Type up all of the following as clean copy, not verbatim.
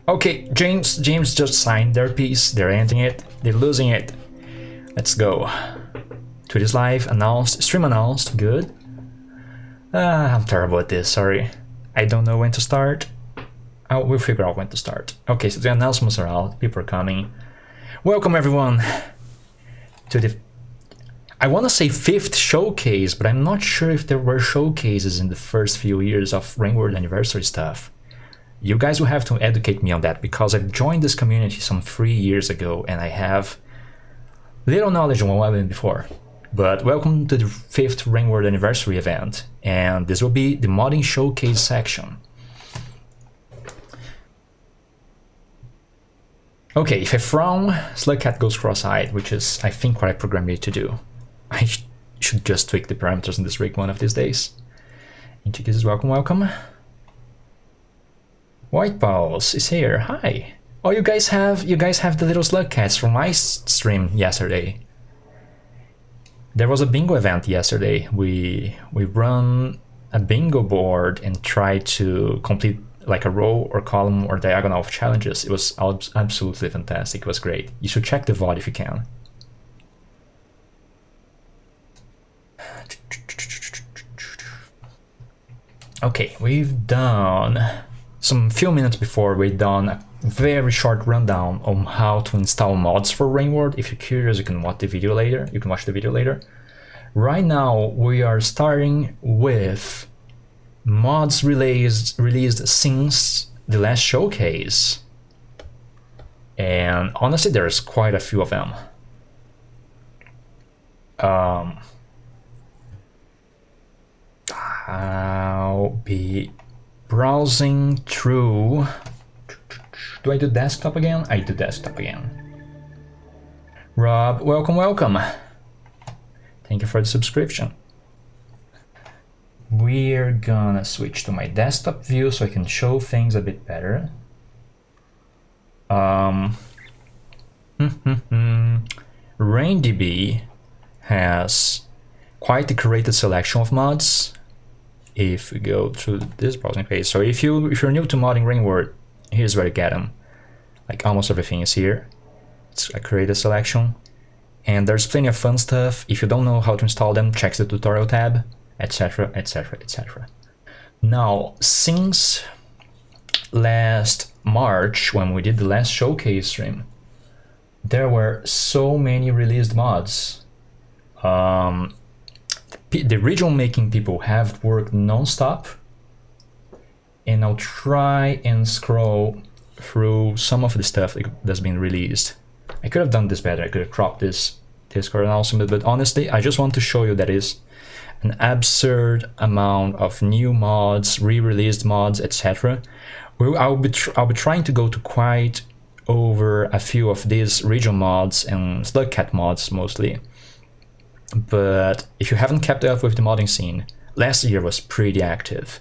Okay, James just signed their piece. They're ending it. They're losing it. Let's go. Twitch live announced. Stream announced. Good. I'm terrible at this. Sorry. I don't know when to start. Oh, we'll figure out when to start. Okay, so the announcements are out. People are coming. Welcome everyone to the, I want to say 5th showcase, but I'm not sure if there were showcases in the first few years of Rainworld anniversary stuff. You guys will have to educate me on that, because I joined this community some 3 years ago and I have little knowledge on what went before. But welcome to the 5th Rainworld anniversary event, and this will be the modding showcase section. Okay, if I frown, Slugcat goes cross-eyed, which is, I think, what I programmed it to do. I should just tweak the parameters in this rig one of these days. Intikis, welcome, welcome. White Balls is here. Hi. Oh, you guys have the little Slugcats from my stream yesterday. There was a bingo event yesterday. We run a bingo board and tried to complete like a row or column or diagonal of challenges. It was absolutely fantastic. It was great. You should check the VOD if you can. Okay, we've done some few minutes before we've done a very short rundown on how to install mods for Rainworld. If you're curious, you can watch the video later. Right now we are starting with mods released since the last showcase, and honestly there's quite a few of them. I'll be browsing through. Do I do desktop again? I do desktop again. Rob, welcome, welcome. Thank you for the subscription. We're gonna switch to my desktop view so I can show things a bit better. RainDB has quite a curated selection of mods. If we go through this browsing page, so if you're new to modding Rainworld, here's where you get them. Like almost everything is here. It's a curated selection, and there's plenty of fun stuff. If you don't know how to install them, check the tutorial tab, etc, etc, etc. Now, since last March, when we did the last showcase stream, there were so many released mods. The regional making people have worked non-stop, and I'll try and scroll through some of the stuff that's been released. I could have done this better. I could have cropped this Discord announcement, but honestly, I just want to show you that is an absurd amount of new mods, re-released mods, etc. I'll be trying to go to quite over a few of these regional mods and Slugcat mods mostly. But if you haven't kept up with the modding scene, last year was pretty active.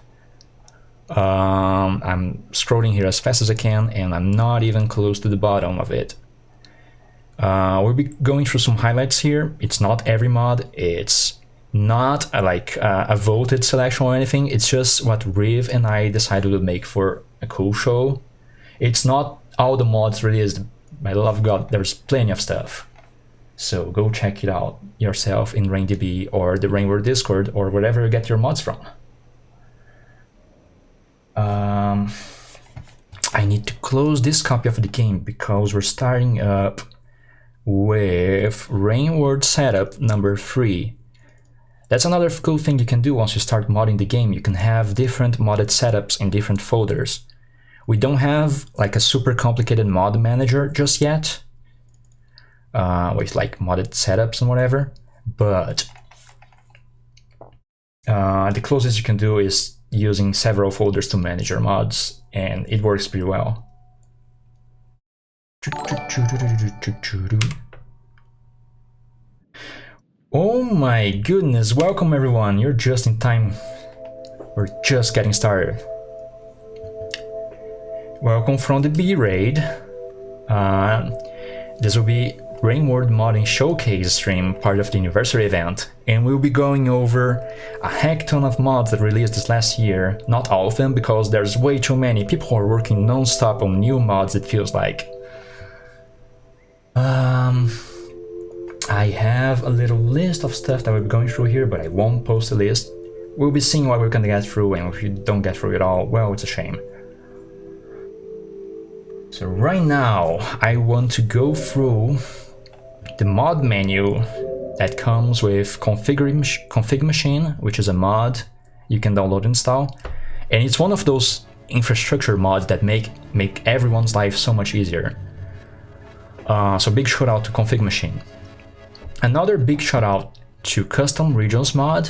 I'm scrolling here as fast as I can, and I'm not even close to the bottom of it. We'll be going through some highlights here. It's not every mod. It's not a voted selection or anything. It's just what Reef and I decided to make for a cool show. It's not all the mods released. By the love of God, there's plenty of stuff. So go check it out yourself in RainDB or the Rainworld Discord or wherever you get your mods from. I need to close this copy of the game because we're starting up with Rainworld setup number 3. That's another cool thing you can do once you start modding the game. You can have different modded setups in different folders. We don't have like a super complicated mod manager just yet, with like modded setups and whatever, but the closest you can do is using several folders to manage your mods, and it works pretty well. Oh my goodness, welcome everyone, you're just in time. We're just getting started. Welcome from the B raid. This will be Rainward Modding Showcase stream, part of the anniversary event, and we'll be going over a heck ton of mods that released this last year. Not all of them, because there's way too many. People are working non-stop on new mods, it feels like. I have a little list of stuff that we'll be going through here, but I won't post a list. We'll be seeing what we're gonna get through, and if you don't get through it all, well, it's a shame. So right now, I want to go through the mod menu that comes with config machine, which is a mod you can download and install, and it's one of those infrastructure mods that make everyone's life so much easier. So big shout out to config machine. Another big shout out to custom regions mod,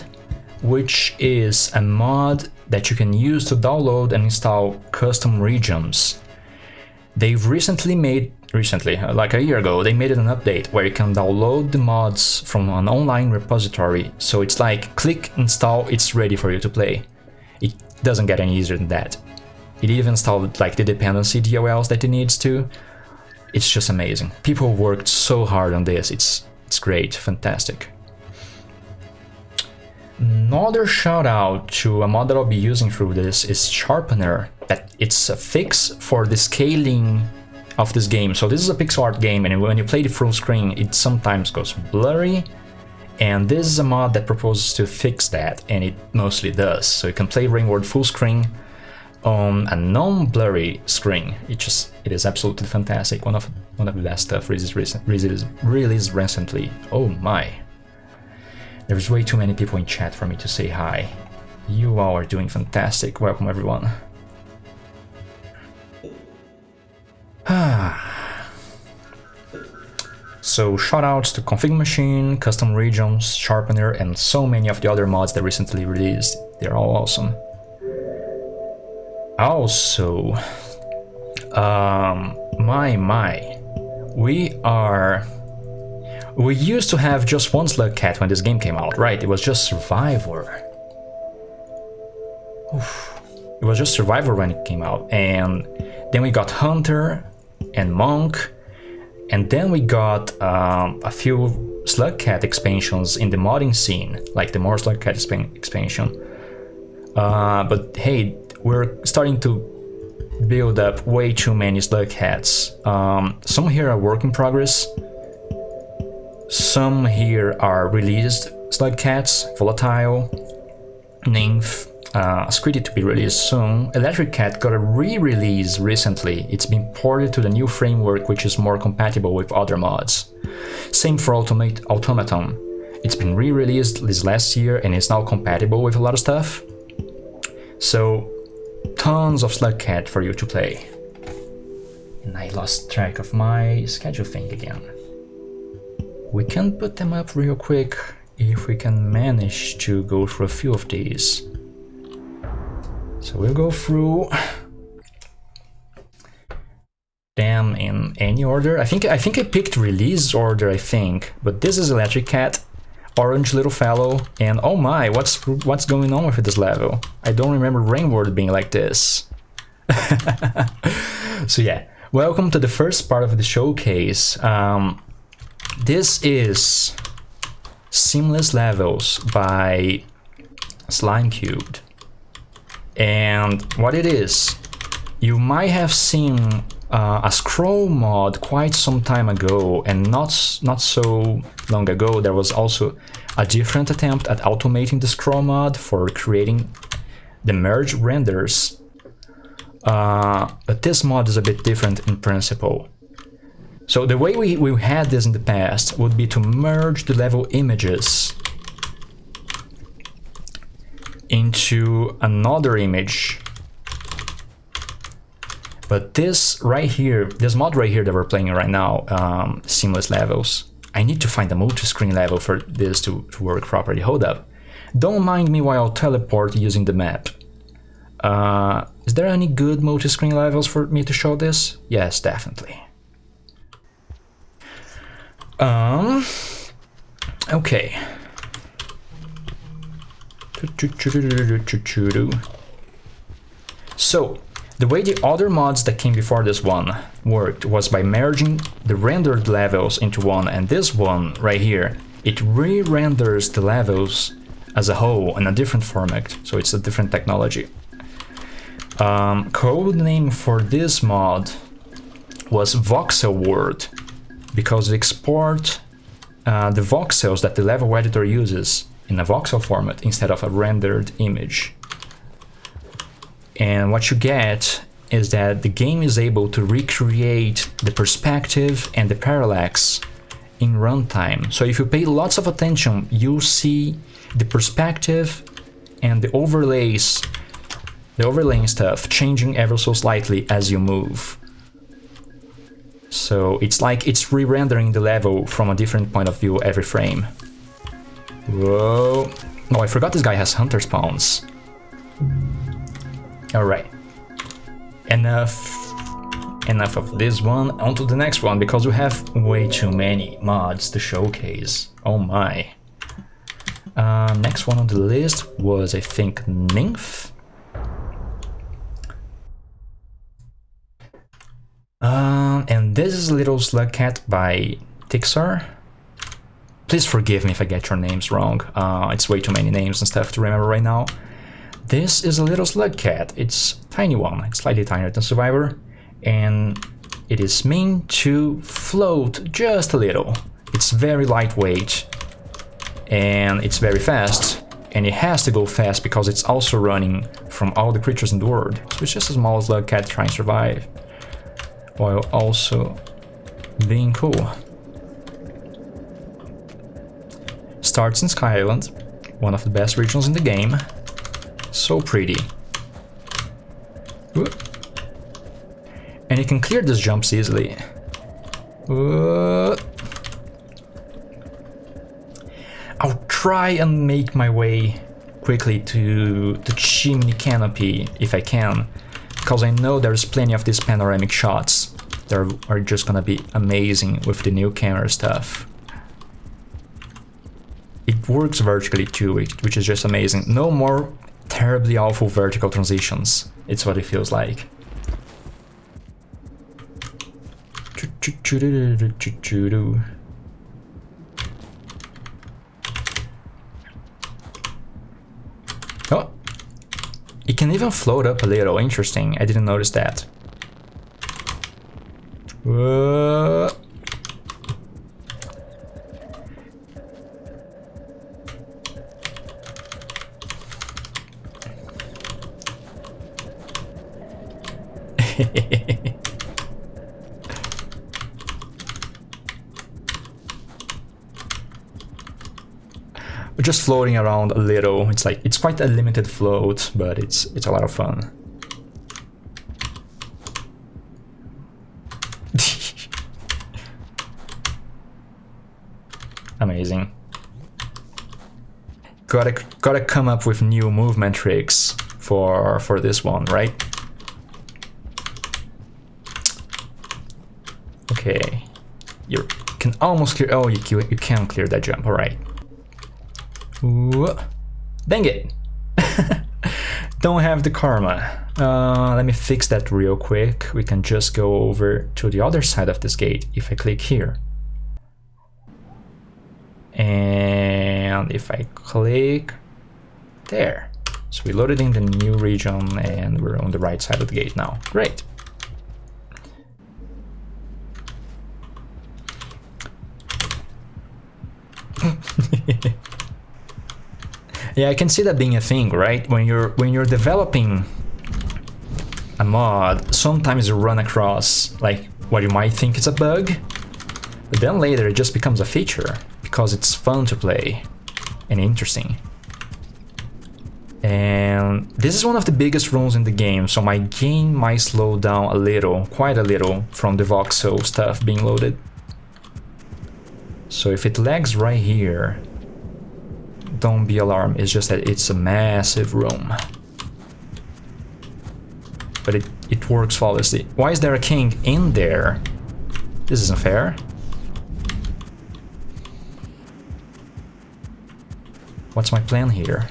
which is a mod that you can use to download and install custom regions. They've recently, like a year ago, they made an update where you can download the mods from an online repository. So it's like click install, it's ready for you to play. It doesn't get any easier than that. It even installed like the dependency DLLs that it needs to. It's just amazing. People worked so hard on this. It's great, fantastic. Another shout out to a mod that I'll be using through this is Sharpener. That it's a fix for the scaling of this game. So this is a pixel art game, and when you play the full screen, it sometimes goes blurry. And this is a mod that proposes to fix that, and it mostly does. So you can play Rainward full screen on a non-blurry screen. It is absolutely fantastic. One of the best stuff released recently. Oh my. There's way too many people in chat for me to say hi. You all are doing fantastic. Welcome everyone. So shoutouts to Config Machine, Custom Regions, Sharpener, and so many of the other mods that recently released. They're all awesome. Also, we used to have just one Slugcat when this game came out, right? It was just Survivor. Oof. It was just Survivor when it came out, and then we got Hunter and Monk, and then we got a few Slugcat expansions in the modding scene, like the more Slugcat expansion. But hey, we're starting to build up way too many Slugcats. Some here are work in progress. Some here are released Slugcats, Volatile, Nymph, Squiddy to be released soon. Electricat got a re-release recently. It's been ported to the new framework, which is more compatible with other mods. Same for Automaton. It's been re-released this last year and is now compatible with a lot of stuff. So, tons of Slugcat for you to play. And I lost track of my schedule thing again. We can put them up real quick if we can manage to go through a few of these. So we'll go through them in any order. I think I picked release order, but this is Electricat, orange little fellow, and oh my, what's going on with this level? I don't remember Rainward being like this. So yeah, welcome to the first part of the showcase. This is Seamless Levels by Slimecubed. And what it is, you might have seen a scroll mod quite some time ago, and not so long ago there was also a different attempt at automating the scroll mod for creating the merge renders. But this mod is a bit different in principle. So the way we had this in the past would be to merge the level images into another image. But this right here, this mod right here that we're playing right now, Seamless Levels, I need to find a multi-screen level for this to work properly. Hold up. Don't mind me while I'll teleport using the map. Is there any good multi-screen levels for me to show this? Yes, definitely. Okay. So, The way the other mods that came before this one worked was by merging the rendered levels into one, and this one right here, it re-renders the levels as a whole in a different format, so it's a different technology. Code name for this mod was Voxel World, because it exports the voxels that the level editor uses in a voxel format instead of a rendered image. And what you get is that the game is able to recreate the perspective and the parallax in runtime. So if you pay lots of attention, you'll see the perspective and the overlaying stuff changing ever so slightly as you move. So it's like it's re-rendering the level from a different point of view every frame. Whoa. Oh, I forgot this guy has hunter spawns. Alright. Enough of this one. On to the next one, because we have way too many mods to showcase. Oh my. Next one on the list was, I think, Nymph. And this is Little Slugcat by Tyxaar. Please forgive me if I get your names wrong. It's way too many names and stuff to remember right now. This is a little Slugcat. It's a tiny one. It's slightly tinier than Survivor. And it is meant to float just a little. It's very lightweight. And it's very fast. And it has to go fast because it's also running from all the creatures in the world. So it's just a small Slugcat trying to survive, while also being cool. Starts in Sky Island, one of the best regions in the game. So pretty. Ooh. And you can clear these jumps easily. Ooh. I'll try and make my way quickly to the chimney canopy if I can, because I know there's plenty of these panoramic shots that are just gonna be amazing with the new camera stuff. It works vertically too, which is just amazing. No more terribly awful vertical transitions. It's what it feels like. Oh, it can even float up a little. Interesting. I didn't notice that. Whoa. Just floating around a little. It's quite a limited float, but it's a lot of fun. Amazing. Gotta come up with new movement tricks for this one, right? Okay, you can almost clear. Oh, you can clear that jump. All right. Ooh. Dang it! Don't have the karma. Let me fix that real quick. We can just go over to the other side of this gate if I click here. And if I click there. So we loaded in the new region and we're on the right side of the gate now. Great. Yeah, I can see that being a thing, right? When you're developing a mod, sometimes you run across like what you might think is a bug, but then later it just becomes a feature because it's fun to play and interesting. And this is one of the biggest rules in the game, so my game might slow down a little, quite a little, from the voxel stuff being loaded. So if it lags right here, don't be alarmed, it's just that it's a massive room. But it works flawlessly. Why is there a king in there? This isn't fair. What's my plan here?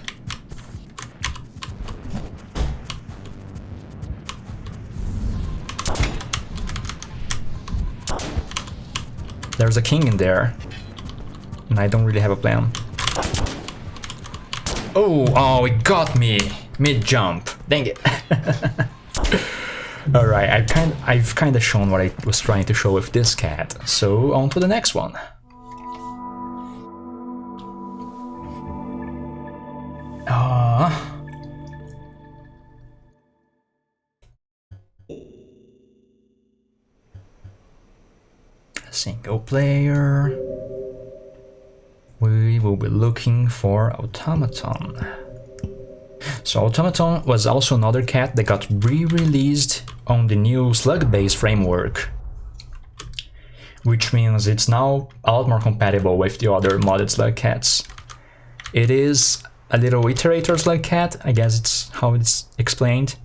There's a king in there. And I don't really have a plan. Oh, it got me mid-jump. Dang it. Alright, I've kind of shown what I was trying to show with this cat. So, on to the next one. Single player. We will be looking for Automaton. So Automaton was also another cat that got re-released on the new slug-based framework, which means it's now a lot more compatible with the other modded Slugcats. It is a little iterator Slugcat, I guess it's how it's explained.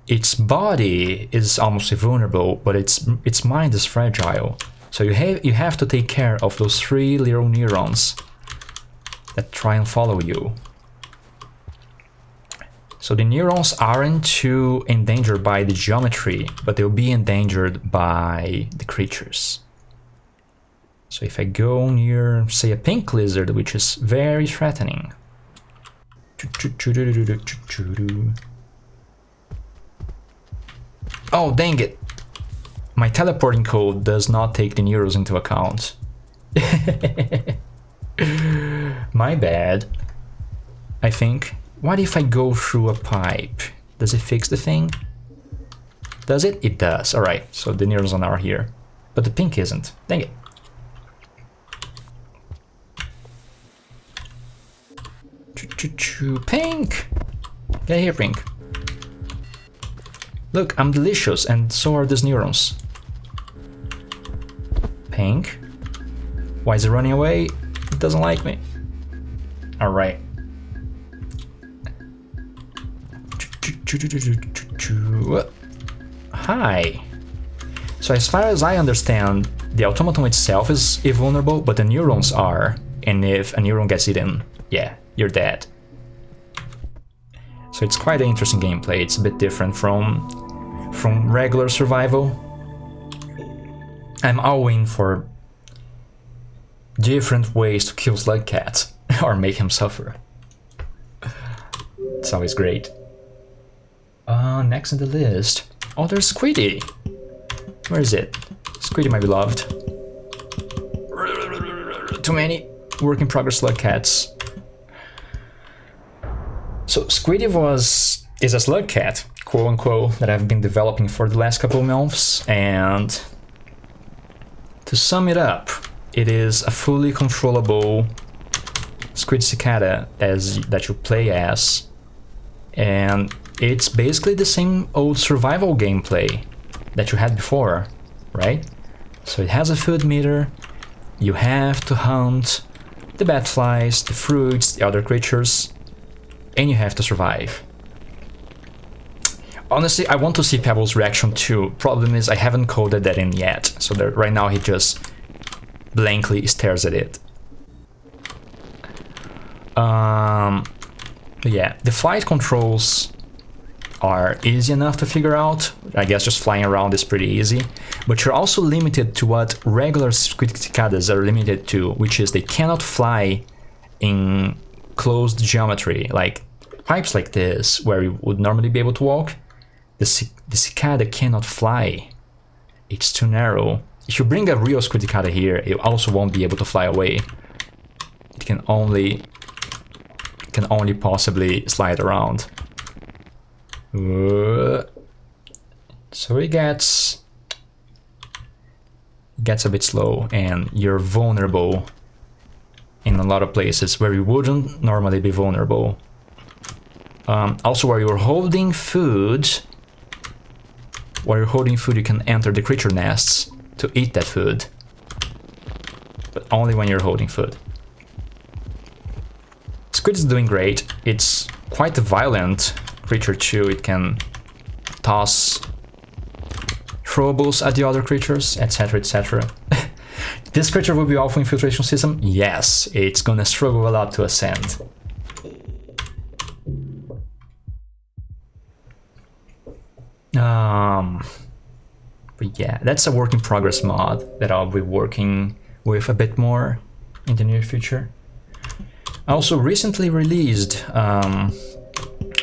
Its body is almost invulnerable, but its mind is fragile. So you have to take care of those 3 little neurons that try and follow you. So the neurons aren't too endangered by the geometry, but they'll be endangered by the creatures. So if I go near, say, a pink lizard, which is very threatening. Oh, dang it! My teleporting code does not take the neurons into account. My bad. I think. What if I go through a pipe? Does it fix the thing? Does it? It does. Alright, so the neurons are here. But the pink isn't. Dang it. Pink! Get here, pink. Look, I'm delicious, and so are these neurons. Pink. Why is it running away? It doesn't like me. Alright. Hi. So as far as I understand, the automaton itself is invulnerable, but the neurons are. And if a neuron gets eaten, yeah, you're dead. So it's quite an interesting gameplay. It's a bit different from regular survival. I'm all in for different ways to kill Slugcat or make him suffer. It's always great. Next on the list. Oh, there's Squiddy. Where is it? Squiddy, my beloved. Too many work in progress Slugcats. So Squiddy is a Slugcat, quote unquote, that I've been developing for the last couple of months, and to sum it up, it is a fully controllable squid cicada that you play as, and it's basically the same old survival gameplay that you had before, right? So it has a food meter, you have to hunt the batflies, the fruits, the other creatures, and you have to survive. Honestly, I want to see Pebble's reaction too. Problem is I haven't coded that in yet, so right now he just blankly stares at it. Yeah, the flight controls are easy enough to figure out. I guess just flying around is pretty easy. But you're also limited to what regular squid cicadas are limited to, which is they cannot fly in closed geometry, like pipes like this, where you would normally be able to walk. The cicada cannot fly. It's too narrow. If you bring a real squid cicada here, it also won't be able to fly away. It can only possibly slide around. So it gets a bit slow, and you're vulnerable in a lot of places where you wouldn't normally be vulnerable. Also, where you're holding food, you can enter the creature nests to eat that food, but only when you're holding food. Squid is doing great. It's quite a violent creature too. It can toss throwables at the other creatures, etc, etc. This creature will be off infiltration system? Yes, it's gonna struggle a lot to ascend. But yeah, that's a work in progress mod that I'll be working with a bit more in the near future. I also recently released,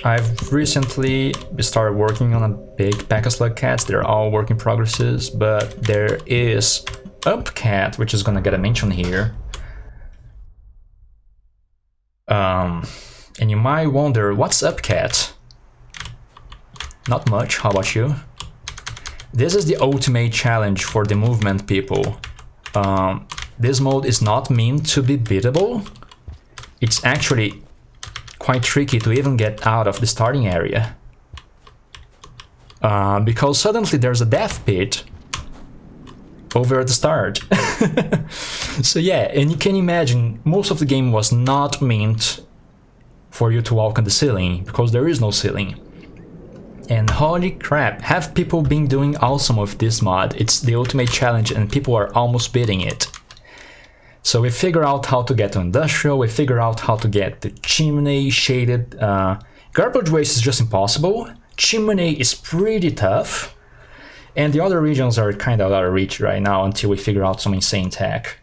I've recently started working on a big pack of Slugcats. They're all work in progresses, but there is Upcat, which is gonna get a mention here. And you might wonder, what's Upcat? Not much, how about you? This is the ultimate challenge for the movement people. This mode is not meant to be beatable. It's actually quite tricky to even get out of the starting area. Because suddenly there's a death pit over at the start. So yeah, and you can imagine most of the game was not meant for you to walk on the ceiling, because there is no ceiling. And holy crap, have people been doing awesome with this mod. It's the ultimate challenge and people are almost beating it. So we figure out how to get to industrial, we figure out how to get the chimney shaded. Garbage waste is just impossible. Chimney is pretty tough. And the other regions are kind of out of reach right now until we figure out some insane tech.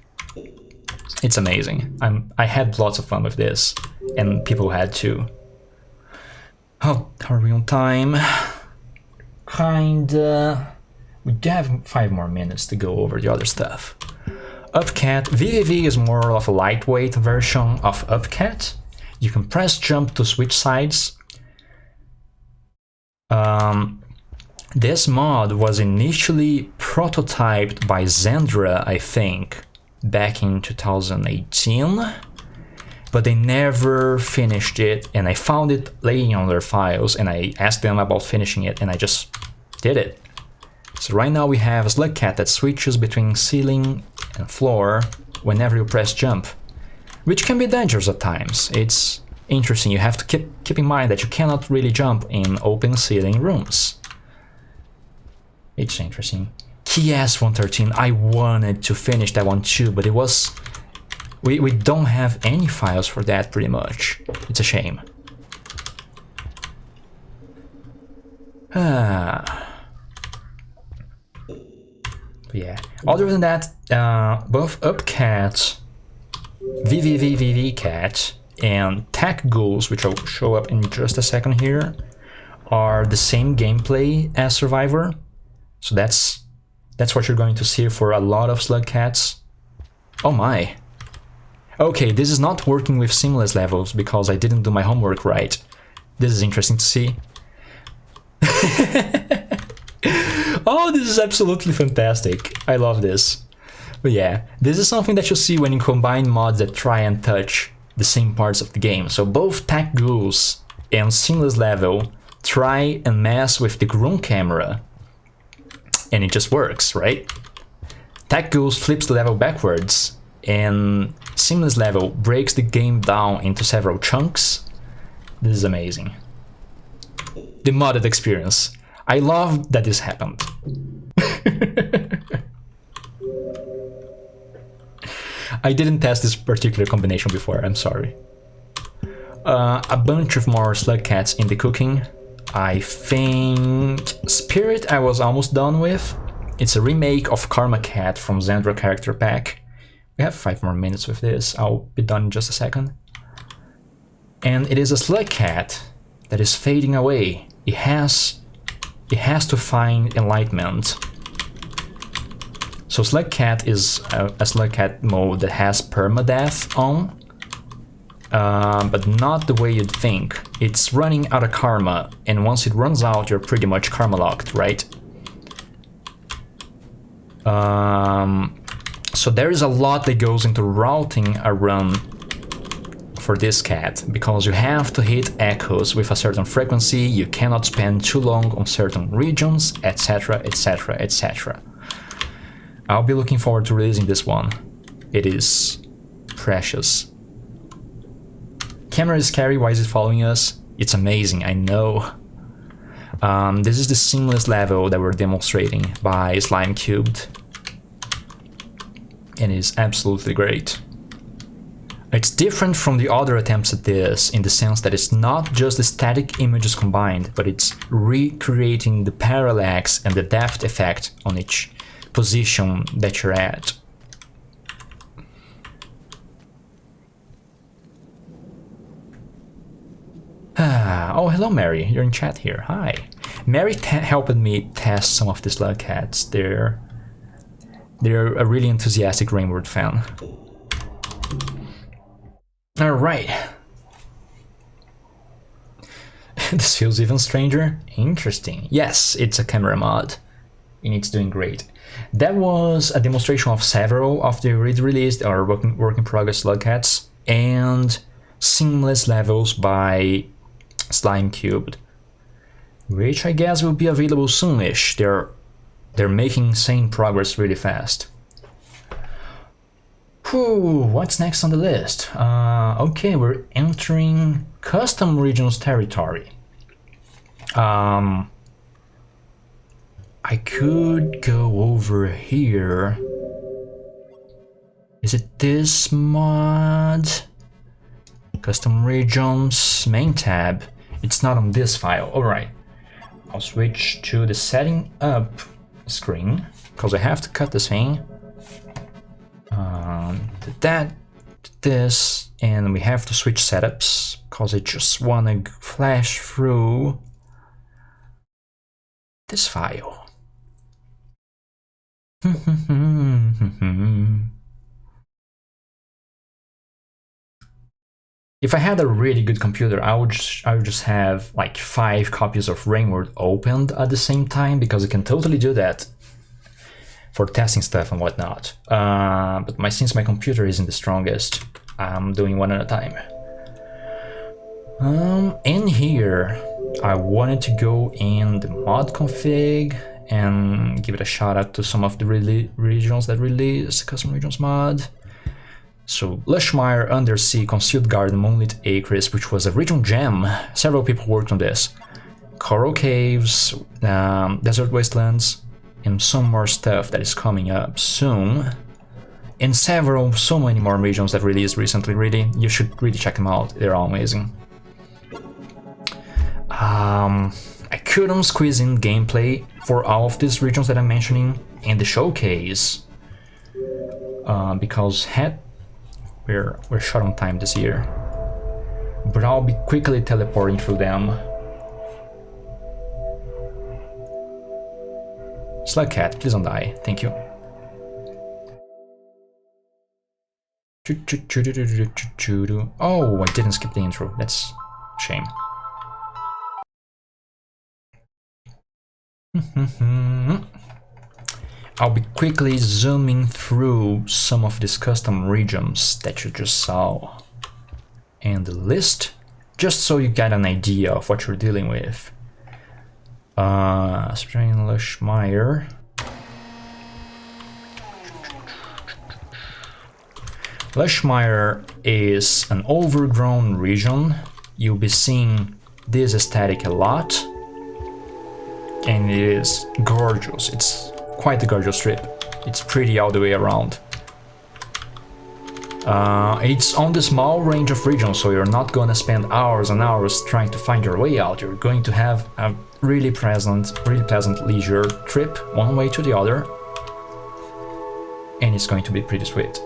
It's amazing. I had lots of fun with this, and people had too. Oh, are we on time? Kinda. We do have 5 more minutes to go over the other stuff. Upcat. VVV is more of a lightweight version of Upcat. You can press jump to switch sides. This mod was initially prototyped by Zandra, I think, back in 2018, but they never finished it, and I found it laying on their files, and I asked them about finishing it, and I just did it. So right now we have a Slugcat that switches between ceiling and floor whenever you press jump, which can be dangerous at times. It's interesting. You have to keep in mind that you cannot really jump in open ceiling rooms. It's interesting. Kias 113, I wanted to finish that one too, but it was... We don't have any files for that pretty much. It's a shame. But yeah, other than that, both Upcat, VVVVVcat, and Tacguls, which will show up in just a second here, are the same gameplay as Survivor. So that's what you're going to see for a lot of Slugcats. Oh my. Okay, this is not working with seamless levels because I didn't do my homework right. This is interesting to see. Oh, this is absolutely fantastic. I love this. But yeah, this is something that you see when you combine mods that try and touch the same parts of the game. So both Tacguls and Seamless Level try and mess with the groom camera. And it just works, right? Tacguls flips the level backwards, and Seamless Level breaks the game down into several chunks. This is amazing. The modded experience. I love that this happened. I didn't test this particular combination before, I'm sorry. A bunch of more Slugcats in the cooking. I think Spirit I was almost done with. It's a remake of Karma Cat from Zandra character pack. We have 5 more minutes with this. I'll be done in just a second. And it is a Slugcat that is fading away. It has to find enlightenment. So Slugcat is a Slugcat mode that has permadeath on. But not the way you'd think. It's running out of karma, and once it runs out, you're pretty much karma locked, right? So there is a lot that goes into routing a run for this cat, because you have to hit echoes with a certain frequency, you cannot spend too long on certain regions, etc, etc, etc. I'll be looking forward to releasing this one. It is precious. Camera is scary, why is it following us? It's amazing, I know. This is the seamless level that we're demonstrating by Slime Cubed. And it is absolutely great. It's different from the other attempts at this in the sense that it's not just the static images combined, but it's recreating the parallax and the depth effect on each position that you're at. Oh, hello Mary, you're in chat here. Hi. Mary helped me test some of the Slugcats. They're a really enthusiastic Rainward fan. Alright. This feels even stranger. Interesting. Yes, it's a camera mod. And it's doing great. That was a demonstration of several of the released or work in progress Slugcats and seamless levels by Slime Cubed, which I guess will be available soonish. They're making insane progress really fast. Whew, what's next on the list? Okay, we're entering custom regions territory. I could go over here. Is it this mod? Custom regions, main tab. It's not on this file. Alright. I'll switch to the setting up screen because I have to cut this thing. To that, to this, and we have to switch setups because I just want to flash through this file. If I had a really good computer, I would just have like 5 copies of Rainward opened at the same time, because I can totally do that for testing stuff and whatnot. But since my computer isn't the strongest, I'm doing one at a time. In here, I wanted to go in the mod config and give it a shout out to some of the regions that released custom regions mod. So Lush Mire, Undersea, Concealed Garden, Moonlit Acres, which was a region gem. Several people worked on this. Coral Caves, Desert Wastelands, and some more stuff that is coming up soon. And so many more regions that released recently, really. You should really check them out, they're all amazing. I couldn't squeeze in gameplay for all of these regions that I'm mentioning in the showcase, because we're short on time this year. But I'll be quickly teleporting through them. Slugcat, please don't die. Thank you. Oh, I didn't skip the intro. That's a shame. I'll be quickly zooming through some of these custom regions that you just saw and the list, just so you get an idea of what you're dealing with. Substratum, Lush Mire. Lush Mire is an overgrown region. You'll be seeing this aesthetic a lot, and it is gorgeous. It's quite a gorgeous strip. It's pretty all the way around. It's on the small range of regions, so you're not gonna spend hours and hours trying to find your way out. You're going to have a really pleasant leisure trip one way to the other, and it's going to be pretty sweet.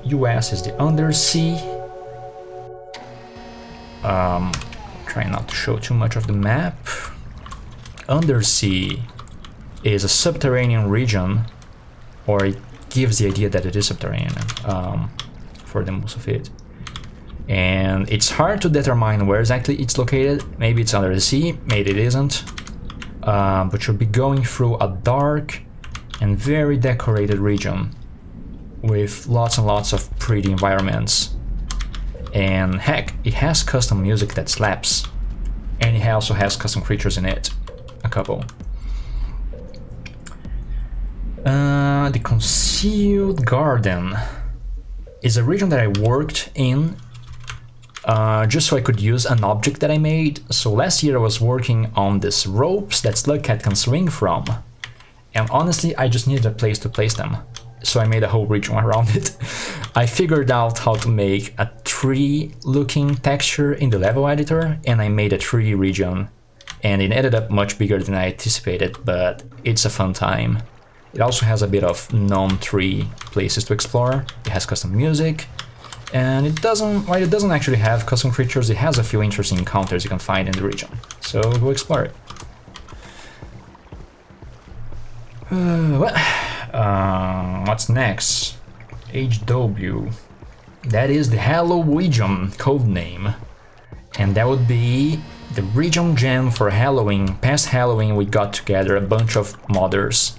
US is the Undersea. Trying not to show too much of the map. Undersea is a subterranean region, or it gives the idea that it is subterranean for the most of it. And it's hard to determine where exactly it's located. Maybe it's under the sea, maybe it isn't. But you'll be going through a dark and very decorated region with lots and lots of pretty environments. And heck, it has custom music that slaps. And it also has custom creatures in it. A couple. The Concealed Garden is a region that I worked in just so I could use an object that I made. So last year I was working on these ropes that Slugcat can swing from. and honestly I just needed a place to place them, so I made a whole region around it. I figured out how to make a tree looking texture in the level editor, and I made a 3D region, and it ended up much bigger than I anticipated, but it's a fun time. It also has a bit of non-tree places to explore. It has custom music, and while it doesn't actually have custom creatures, it has a few interesting encounters you can find in the region. So go explore it. What's next? HW. That is the Halloweegion codename, and that would be the region jam for Halloween. Past Halloween we got together a bunch of modders,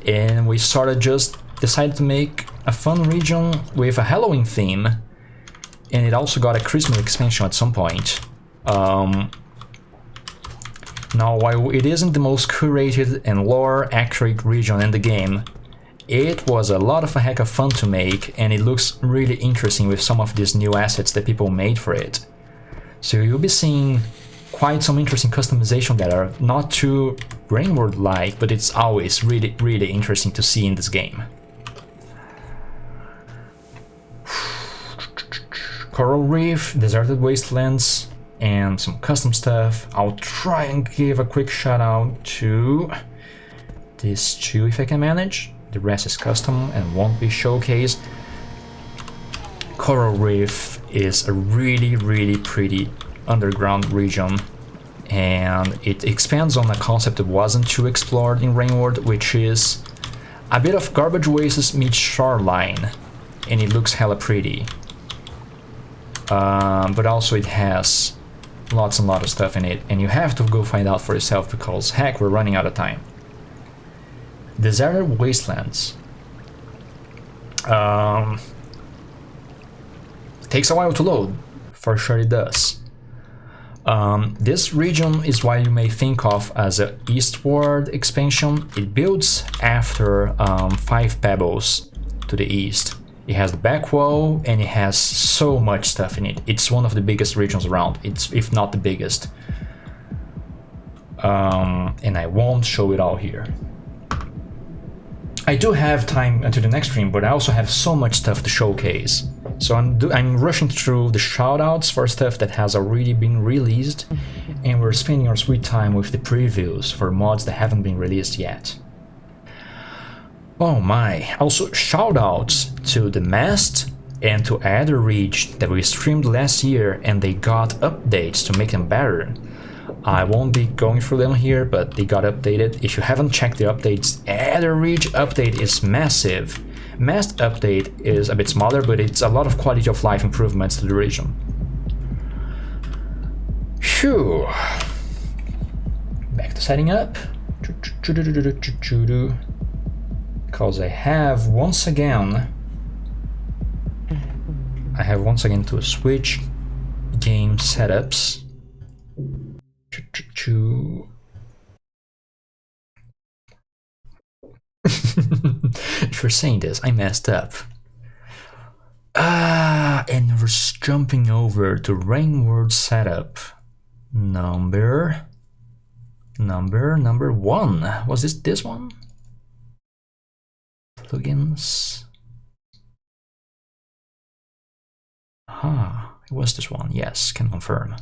and we sort of just decided to make a fun region with a Halloween theme, and it also got a Christmas expansion at some point. Now, while it isn't the most curated and lore-accurate region in the game, it was a lot of a heck of fun to make, and it looks really interesting with some of these new assets that people made for it. So you'll be seeing quite some interesting customization that are not too Rainworld-like, but it's always really, really interesting to see in this game. Coral Reef, Deserted Wastelands, and some custom stuff. I'll try and give a quick shout out to these two if I can manage. The rest is custom and won't be showcased. Coral Reef is a really, really pretty underground region, and it expands on a concept that wasn't too explored in Rainworld, which is a bit of garbage oasis meets shoreline, and it looks hella pretty. But also it has lots and lots of stuff in it, and you have to go find out for yourself because heck, we're running out of time. Deserted Wastelands. Takes a while to load, for sure it does. This region is what you may think of as an eastward expansion. It builds after 5 Pebbles to the east. It has the back wall, and it has so much stuff in it. It's one of the biggest regions around, if not the biggest. And I won't show it all here. I do have time until the next stream, but I also have so much stuff to showcase. So I'm rushing through the shoutouts for stuff that has already been released, and we're spending our sweet time with the previews for mods that haven't been released yet. Oh my, also shoutouts to the Mast and to Adder Reach that we streamed last year, and they got updates to make them better. I won't be going through them here, but they got updated. If you haven't checked the updates, Adder Reach update is massive. Mast update is a bit smaller, but it's a lot of quality of life improvements to the region. Phew. Back to setting up. Because I have once again to switch game setups. If you're saying this, I messed up. And we're jumping over to Rainworld setup number 1. Was this one? Plugins. It was this one. Yes, can confirm.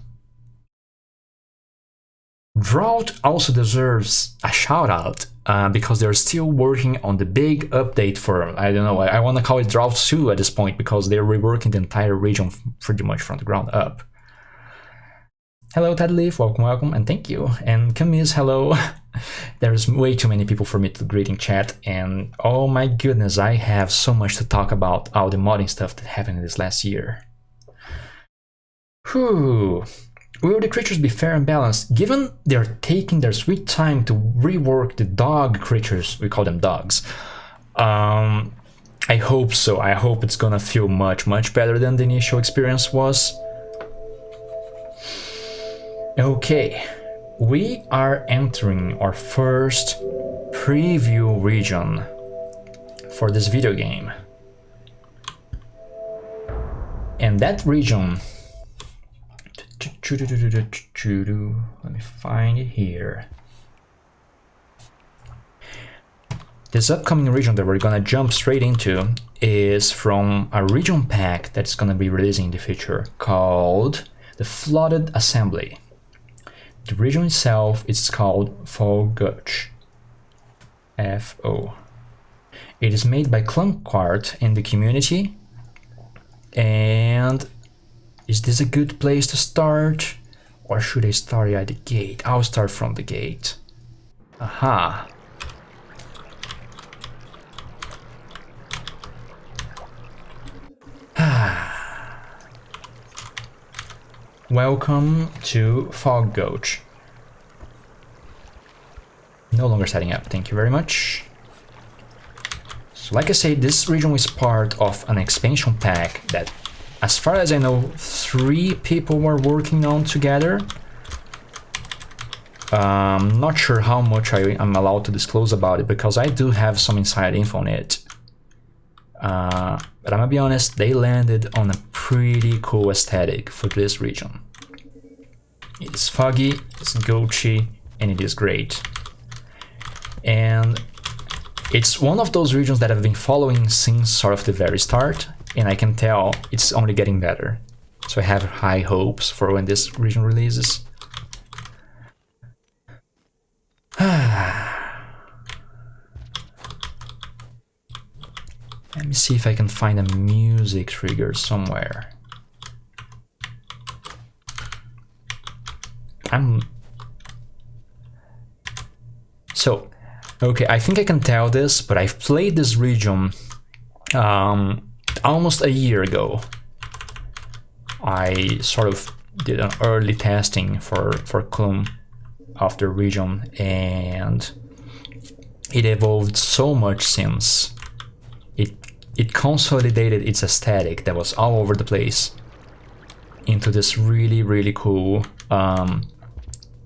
Drought also deserves a shout out because they're still working on the big update for, I don't know, I want to call it Drought 2 at this point because they're reworking the entire region pretty much from the ground up. Hello Tadleaf, welcome, and thank you. And Camise, hello. There's way too many people for me to greet in chat, and oh my goodness, I have so much to talk about all the modding stuff that happened this last year. Whew. Will the creatures be fair and balanced? Given they're taking their sweet time to rework the dog creatures, we call them dogs. I hope so. I hope it's gonna feel much better than the initial experience was. Okay, we are entering our first preview region for this video game. And that region, let me find it here. This upcoming region that we're gonna jump straight into is from a region pack that's gonna be releasing in the future called the Flooded Assembly. The region itself is called Gulch. F-O. It is made by Klumquart in the community. And is this a good place to start? Or should I start at the gate? I'll start from the gate. Aha. Welcome to Gulch. No longer setting up, thank you very much. So like I said, this region is part of an expansion pack that, as far as I know, 3 people were working on together. Not sure how much I'm allowed to disclose about it, because I do have some inside info on it. But I'm gonna be honest, they landed on a pretty cool aesthetic for this region. It is foggy, it's gulchy, and it is great. And it's one of those regions that I've been following since sort of the very start, and I can tell it's only getting better. So I have high hopes for when this region releases. Let me see if I can find a music trigger somewhere. Okay, I think I can tell this, but I've played this region almost a year ago. I sort of did an early testing for Klum of the region, and it evolved so much since. It consolidated its aesthetic that was all over the place into this really cool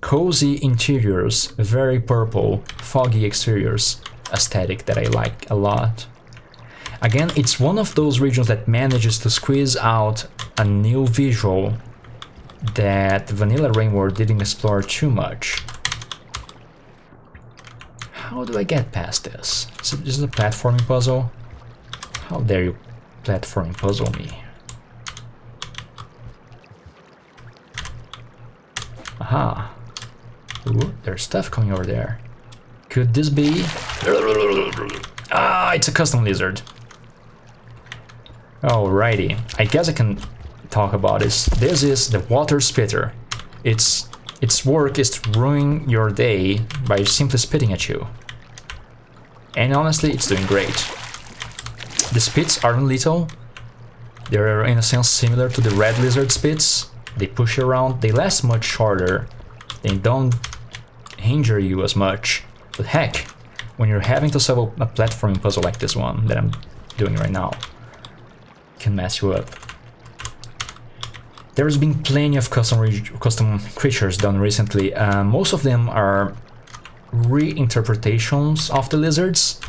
cozy interiors, very purple, foggy exteriors aesthetic that I like a lot. Again, it's one of those regions that manages to squeeze out a new visual that Vanilla Rainbow didn't explore too much. How do I get past this? Is this a platforming puzzle? How dare you platforming puzzle me? Aha. Ooh, there's stuff coming over there. Could this be? Ah, it's a custom lizard. Alrighty, I guess I can talk about this. This is the water spitter. Its work is to ruin your day by simply spitting at you. And honestly, it's doing great. The spits aren't lethal. They're in a sense similar to the red lizard spits. They push you around, they last much shorter. They don't injure you as much. But heck, when you're having to solve a platforming puzzle like this one that I'm doing right now, it can mess you up. There's been plenty of custom creatures done recently. Most of them are reinterpretations of the lizards.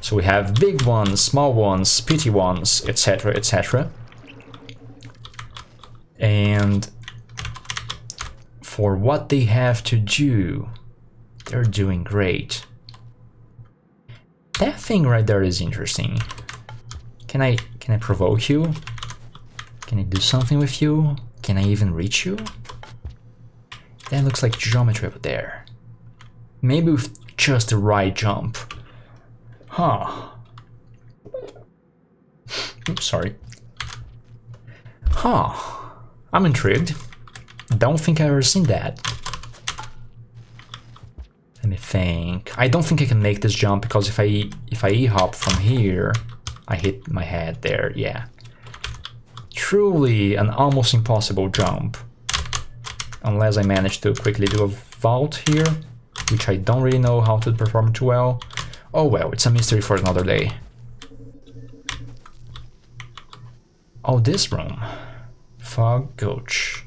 So we have big ones, small ones, pitty ones, etc, etc. And for what they have to do, they're doing great. That thing right there is interesting. Can I provoke you? Can I do something with you? Can I even reach you? That looks like geometry up there. Maybe with just the right jump. Huh. Oops, sorry. Huh. I'm intrigued. Don't think I've ever seen that. Let me think. I don't think I can make this jump because if I E-hop from here, I hit my head there, yeah. Truly an almost impossible jump. Unless I manage to quickly do a vault here, which I don't really know how to perform too well. Oh well, it's a mystery for another day. Oh, this room. Gulch.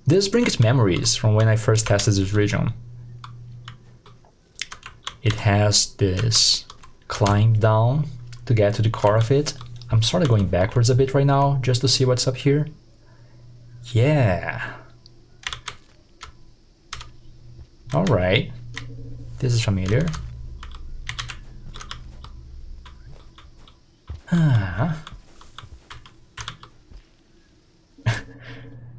This brings memories from when I first tested this region. It has this climb down to get to the core of it. I'm sort of going backwards a bit right now just to see what's up here. Yeah. Alright. This is familiar.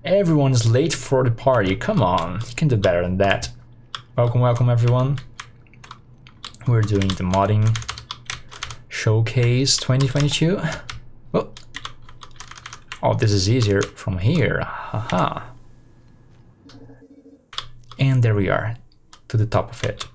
Everyone is late for the party. Come on, you can do better than that. Welcome, welcome everyone. We're doing the modding showcase 2022. Oh, oh, this is easier from here. Haha. And there we are, to the top of it.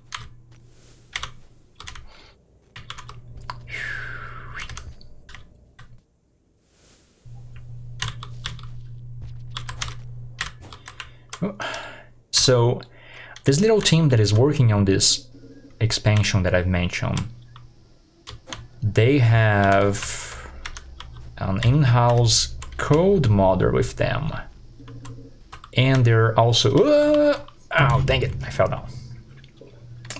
So this little team that is working on this expansion that I've mentioned, they have an in-house code modder with them, and they're also oh dang it, I fell down.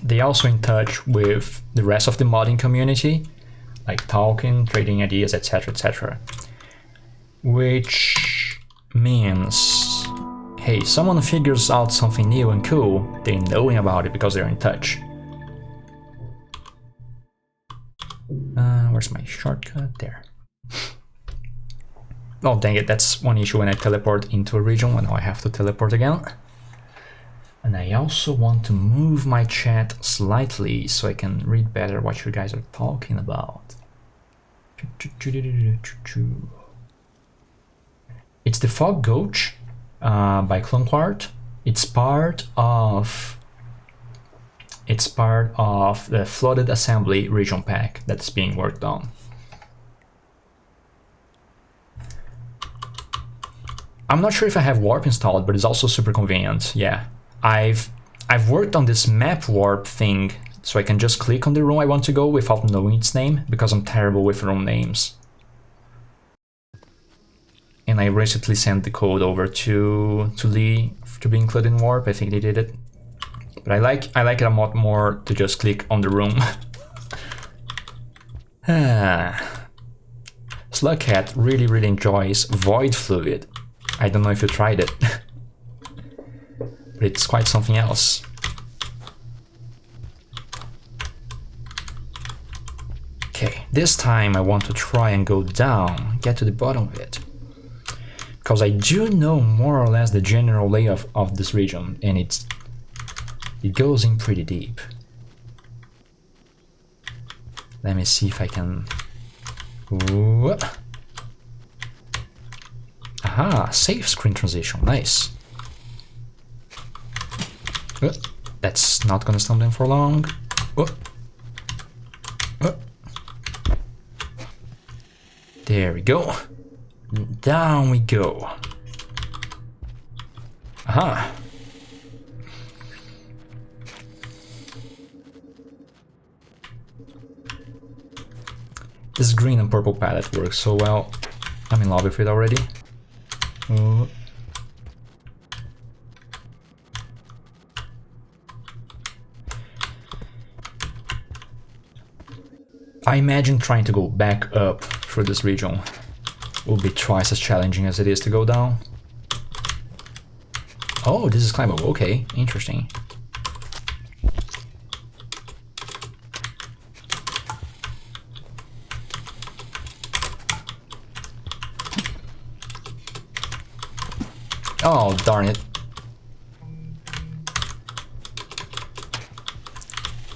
They're also in touch with the rest of the modding community, like talking, trading ideas, etc, etc, which means, hey, someone figures out something new and cool, they knowing about it because they're in touch. Where's my shortcut? There. Oh dang it, that's one issue when I teleport into a region, when I have to teleport again. And I also want to move my chat slightly so I can read better what you guys are talking about. It's the Fog Gulch by Klumquart. It's part of the Flooded Assembly region pack that's being worked on. I'm not sure if I have warp installed, but it's also super convenient. Yeah, I've worked on this map warp thing, so I can just click on the room I want to go without knowing its name, because I'm terrible with room names. And I recently sent the code over to Lee to be included in warp. I think they did it. But I like it a lot more to just click on the room. Slugcat really enjoys Void Fluid. I don't know if you tried it, but it's quite something else. Okay, this time I want to try and go down, get to the bottom of it. Because I do know more or less the general layout of this region, and it goes in pretty deep. Let me see if I can... Ooh. Aha, safe screen transition, nice. That's not gonna stop them for long. There we go. Down we go. Aha. This green and purple palette works so well. I'm in love with it already. I imagine trying to go back up through this region will be twice as challenging as it is to go down. Oh, this is climbable. Okay, interesting. Oh, darn it.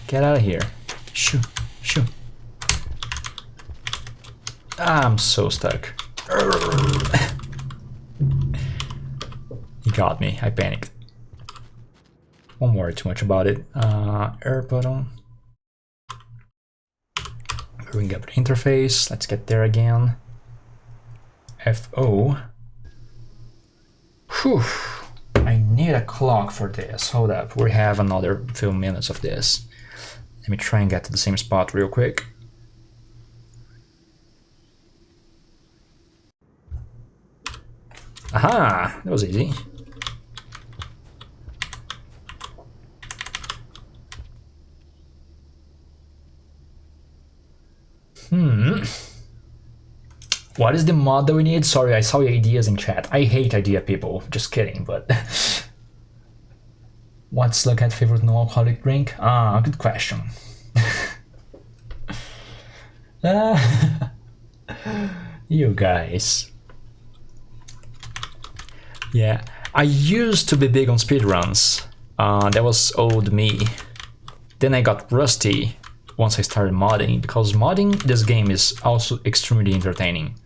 Get out of here. Shoo, shoo. I'm so stuck. He got me. I panicked. Won't worry too much about it. Air button. Bring up the interface. Let's get there again. FO. Whew. I need a clock for this. Hold up. We have another few minutes of this. Let me try and get to the same spot real quick. Aha! That was easy. What is the mod that we need? Sorry, I saw your ideas in chat. I hate idea people. Just kidding, but... What's Slugcat's favorite non-alcoholic drink? Ah, good question. You guys. Yeah, I used to be big on speedruns. That was old me. Then I got rusty once I started modding, because modding this game is also extremely entertaining.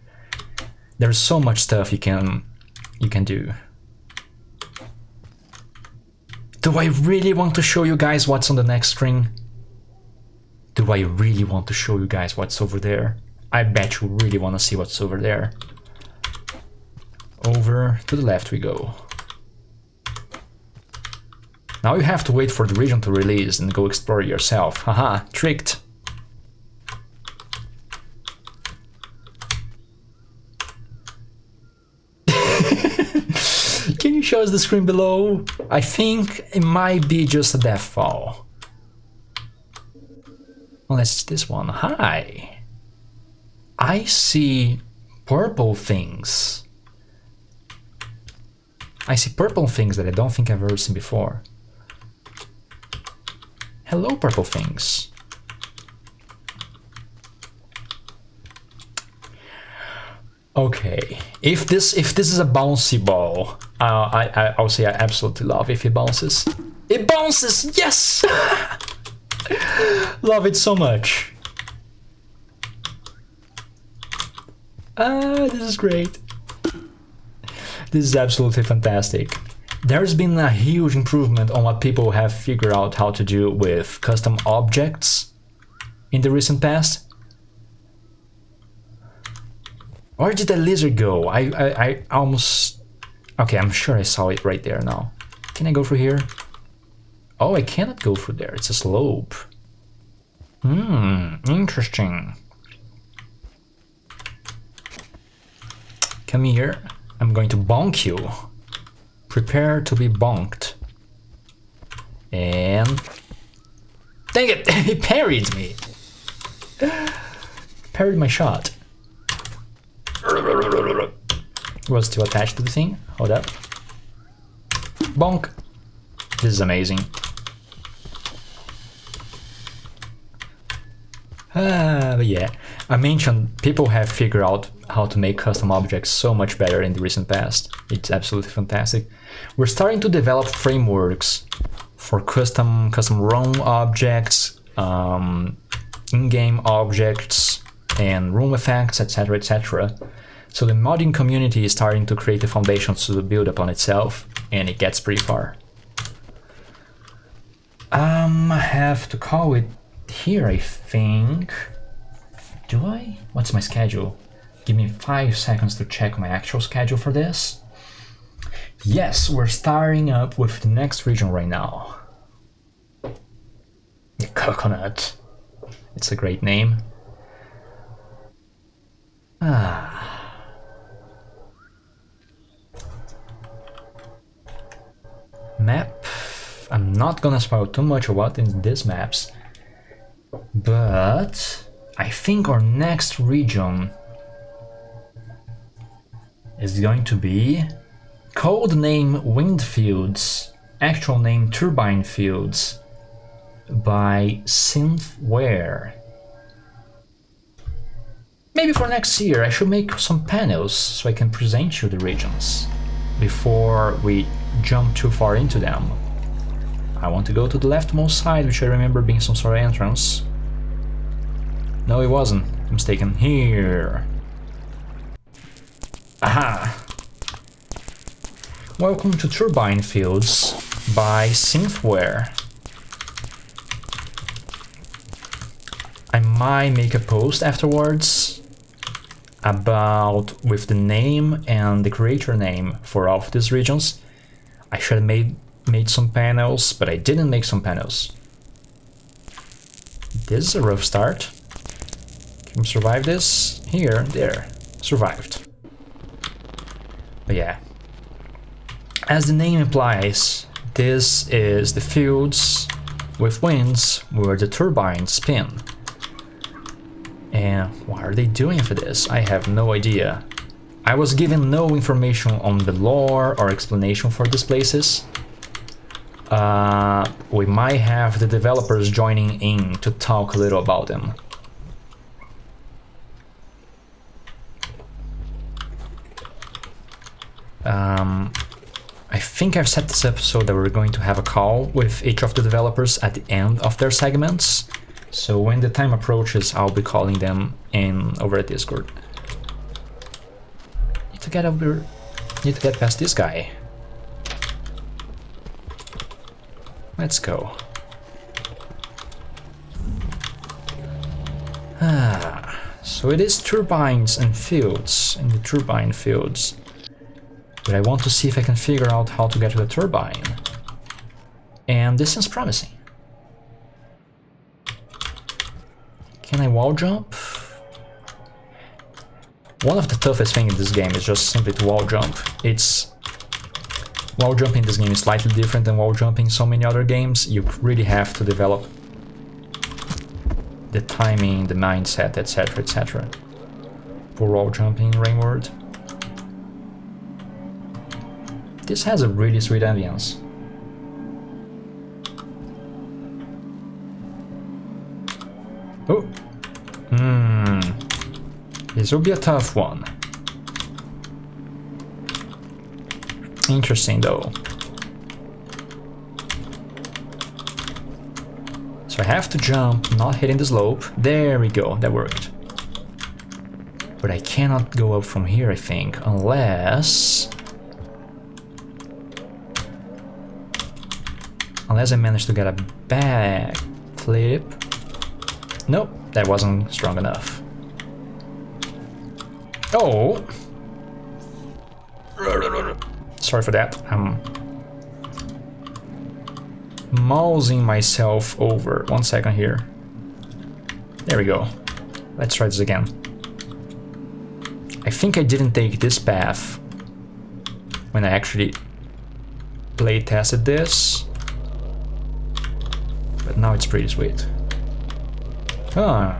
There's so much stuff you can do. Do I really want to show you guys what's on the next screen? Do I really want to show you guys what's over there? I bet you really want to see what's over there. Over to the left we go. Now you have to wait for the region to release and go explore yourself. Haha, tricked. Can you show us the screen below? I think it might be just a death fall. Unless it's this one. Hi. I see purple things. I see purple things that I don't think I've ever seen before. Hello, purple things. Okay, if this is a bouncy ball, I'll say I absolutely love if it bounces. It bounces, yes! Love it so much. This is great. This is absolutely fantastic. There's been a huge improvement on what people have figured out how to do with custom objects in the recent past. Where did that lizard go? I almost... Okay, I'm sure I saw it right there now. Can I go through here? Oh, I cannot go through there. It's a slope. Interesting. Come here. I'm going to bonk you. Prepare to be bonked. And... Dang it! He parried me! Parried my shot. Was still attached to the thing. Hold up. Bonk! This is amazing. But yeah, I mentioned people have figured out how to make custom objects so much better in the recent past. It's absolutely fantastic. We're starting to develop frameworks for custom ROM objects, in-game objects, and room effects, etc., etc. So the modding community is starting to create the foundations to build upon itself, and it gets pretty far. I have to call it here, I think. Do I? What's my schedule? Give me 5 seconds to check my actual schedule for this. Yes, we're starting up with the next region right now. The Coconut. It's a great name. Map. I'm not gonna spoil too much about in these maps, but I think our next region is going to be code name Wind Fields, actual name Turbine Fields, by SynthWare. Maybe for next year I should make some panels so I can present you the regions before we jump too far into them. I want to go to the leftmost side, which I remember being some sort of entrance. No, it wasn't. I'm mistaken. Here. Aha! Welcome to Turbine Fields by SynthWare. I might make a post afterwards about with the name and the creator name for all of these regions. I should have made some panels, but I didn't make some panels. This is a rough start. Can we survive this? Here, there. Survived. But yeah. As the name implies, this is the fields with winds where the turbines spin. And what are they doing for this? I have no idea. I was given no information on the lore or explanation for these places. we might have the developers joining in to talk a little about them. I think I've set this up so that we're going to have a call with each of the developers at the end of their segments. So when the time approaches, I'll be calling them in over at Discord. Need to get past this guy. Let's go. So it is turbines and fields, in the turbine fields. But I want to see if I can figure out how to get to the turbine. And this seems promising. Can I wall jump? One of the toughest things in this game is just simply to wall jump. Wall jumping in this game is slightly different than wall jumping in so many other games. You really have to develop the timing, the mindset, etc, etc. For wall jumping in Rain World. This has a really sweet ambience. Oh! This will be a tough one. Interesting though. So I have to jump, not hitting the slope. There we go, that worked. But I cannot go up from here, I think, unless I manage to get a back flip. Nope, that wasn't strong enough. Oh! Sorry for that. I'm mousing myself over. 1 second here. There we go. Let's try this again. I think I didn't take this path when I actually play tested this. But now it's pretty sweet. Man,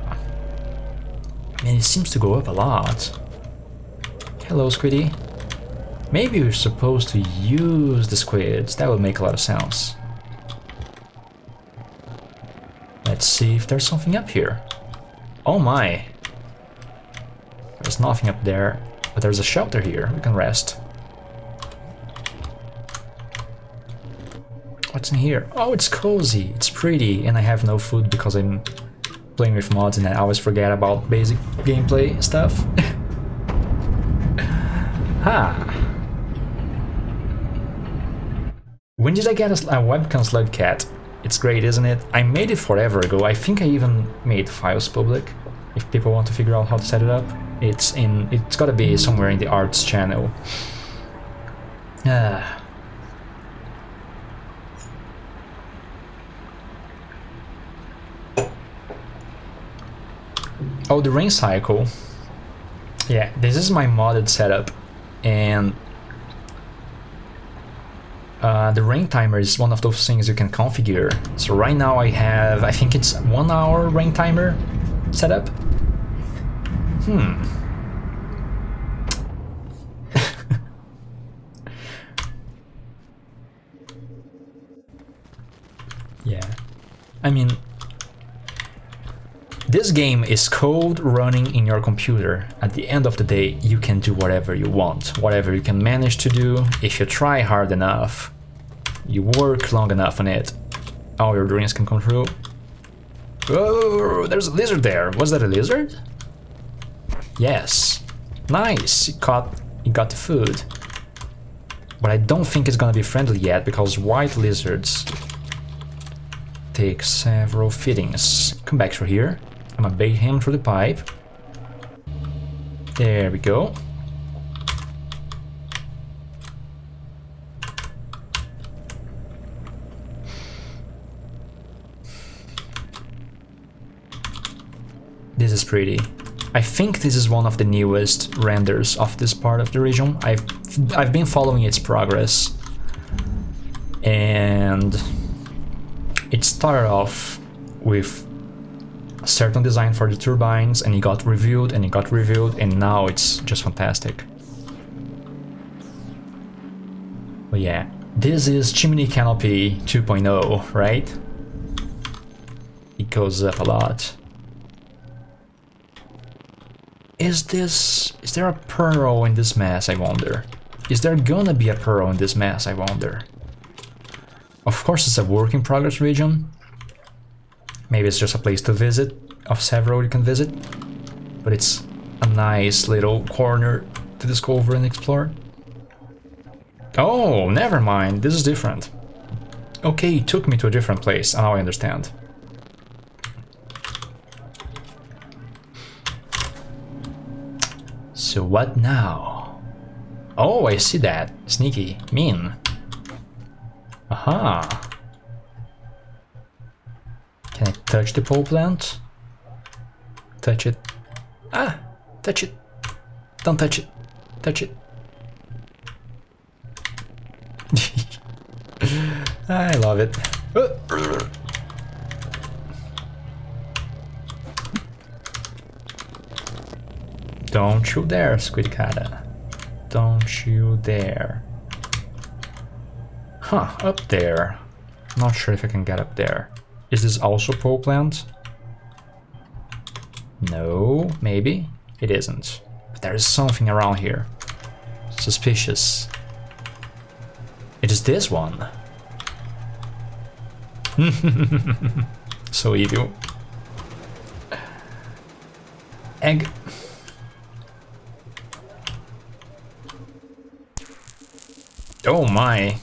it seems to go up a lot. Hello, Squiddy. Maybe we're supposed to use the squids. That would make a lot of sense. Let's see if there's something up here. Oh my! There's nothing up there, but there's a shelter here. We can rest. What's in here? Oh, it's cozy, it's pretty, and I have no food because I'm playing with mods and I always forget about basic gameplay stuff. Ha! When did I get a webcam Slugcat? It's great, isn't it? I made it forever ago. I think I even made files public. If people want to figure out how to set it up, it's gotta be somewhere in the arts channel. Oh, the rain cycle. Yeah, this is my modded setup, and the rain timer is one of those things you can configure. So right now I have, I think it's 1 hour rain timer setup. Yeah, I mean, this game is code running in your computer. At the end of the day, you can do whatever you want, whatever you can manage to do. If you try hard enough, you work long enough on it, all your dreams can come true. Oh, there's a lizard there. Was that a lizard? Yes. Nice, it got the food. But I don't think it's gonna be friendly yet, because white lizards take several fittings. Come back through here. I'm gonna bait him through the pipe. There we go. This is pretty. I think this is one of the newest renders of this part of the region. I've been following its progress, and it started off with a certain design for the turbines, and it got reviewed and it got reviewed, and now it's just fantastic. But yeah, This is Chimney Canopy 2.0, right? It goes up a lot. Is there a pearl in this mess, I wonder? Is there gonna be a pearl in this mess, I wonder? Of course it's a work in progress region. Maybe it's just a place to visit, of several you can visit. But it's a nice little corner to discover and explore. Oh, never mind, this is different. Okay, it took me to a different place, now I understand. So what now? Oh, I see that. Sneaky. Mean. Aha. Can I touch the pole plant? Touch it. Ah! Touch it. Don't touch it. Touch it. I love it. Don't you dare, Squiddy. Don't you dare. Huh, up there. Not sure if I can get up there. Is this also pole plant? No, maybe. It isn't. But there is something around here. Suspicious. It is this one. So evil. Egg. Oh my.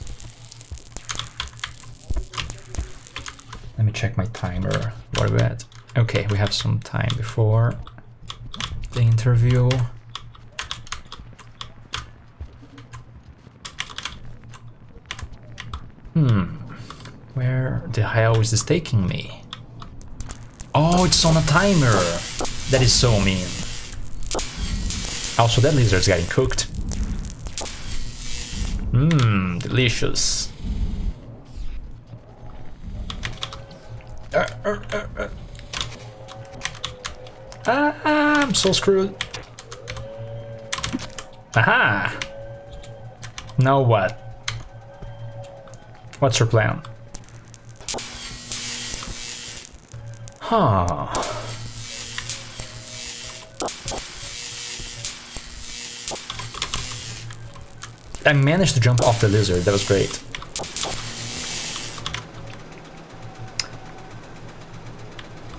Let me check my timer. What are we at? Okay, we have some time before the interview. Where the hell is this taking me? Oh, it's on a timer! That is so mean. Also, that lizard's getting cooked. Delicious. I'm so screwed. Aha! Now what? What's your plan? Huh. I managed to jump off the lizard, that was great.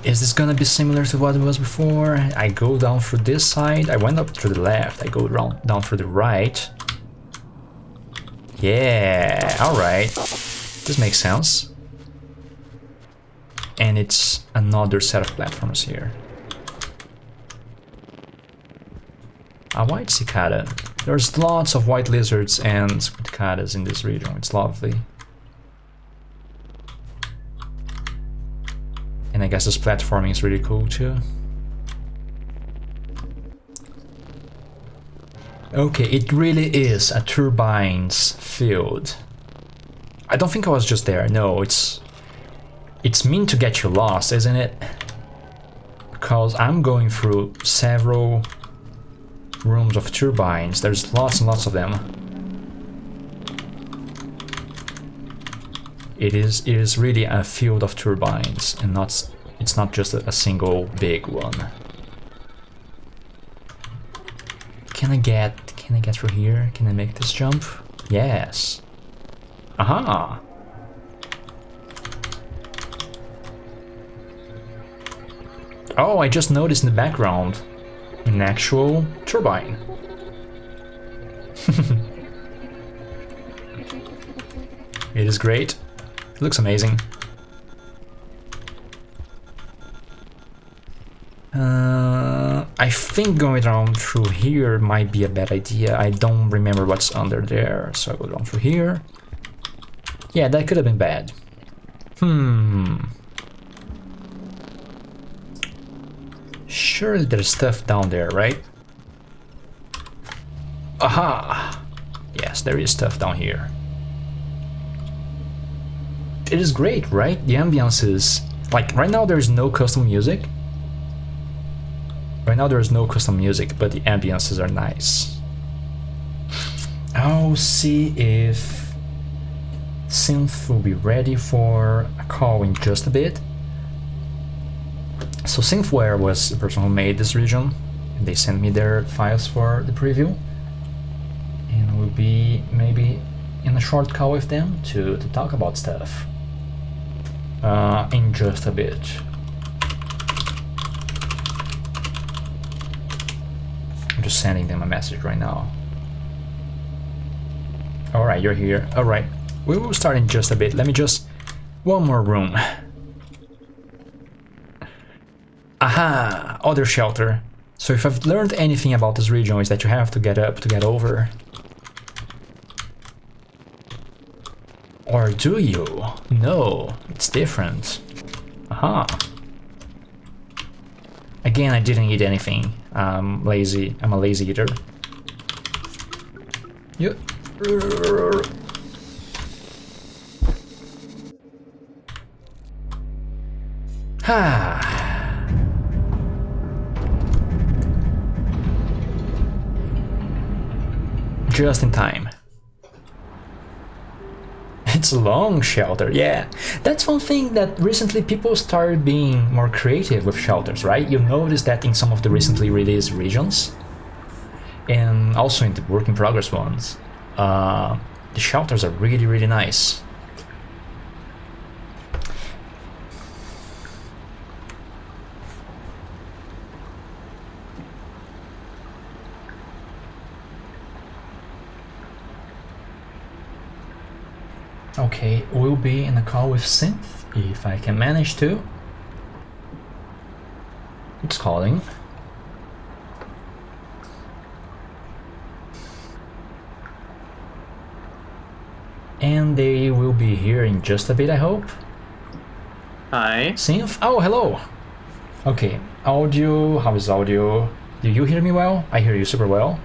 Is this gonna be similar to what it was before? I go down through this side, I went up to the left, I go down through the right. Yeah, alright. This makes sense. And it's another set of platforms here. A white cicada. There's lots of white lizards and cicadas in this region, it's lovely. And I guess this platforming is really cool too. Okay, it really is a Turbines field. I don't think I was just there, no, it's meant to get you lost, isn't it? Because I'm going through several rooms of turbines, there's lots and lots of them. It is really a field of turbines, and it's not just a single big one. Can I get through here? Can I make this jump? Yes. Aha! Oh, I just noticed in the background an actual turbine. It is great. It looks amazing. I think going down through here might be a bad idea. I don't remember what's under there, so I go down through here. Yeah, that could have been bad. Surely there's stuff down there, right? Aha! Yes, there is stuff down here. It is great, right? The ambience is... like, right now there's no custom music. Right now there's no custom music, but the ambiances are nice. I'll see if Synth will be ready for a call in just a bit. So SynthWare was the person who made this region, and they sent me their files for the preview. And we'll be maybe in a short call with them to talk about stuff in just a bit. I'm just sending them a message right now. Alright, you're here. Alright, we will start in just a bit. Let me just... one more room. Aha! Other shelter. So if I've learned anything about this region is that you have to get up to get over. Or do you? No, it's different. Aha. Again, I didn't eat anything. I'm lazy. I'm a lazy eater. Yep. Just in time. It's a long shelter, yeah. That's one thing that recently people started being more creative with shelters, right? You notice that in some of the recently released regions, and also in the work in progress ones. The shelters are really, really nice. Okay, we'll be in a call with Synth, if I can manage to. It's calling. And they will be here in just a bit, I hope. Hi. Synth? Oh, hello! Okay, audio, how is audio? Do you hear me well? I hear you super well.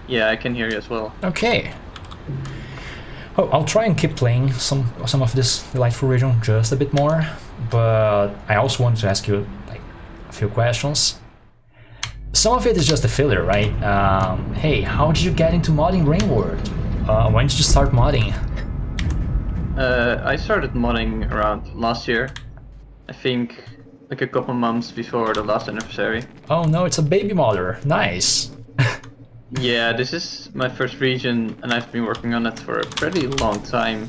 Yeah, I can hear you as well. Okay. Oh, I'll try and keep playing some of this delightful region just a bit more, but I also want to ask you like a few questions. Some of it is just a filler, right? Hey, how did you get into modding Rainward? When did you start modding? I started modding around last year. I think like a couple months before the last anniversary. Oh no, it's a baby modder. Nice. Yeah, this is my first region and I've been working on it for a pretty long time.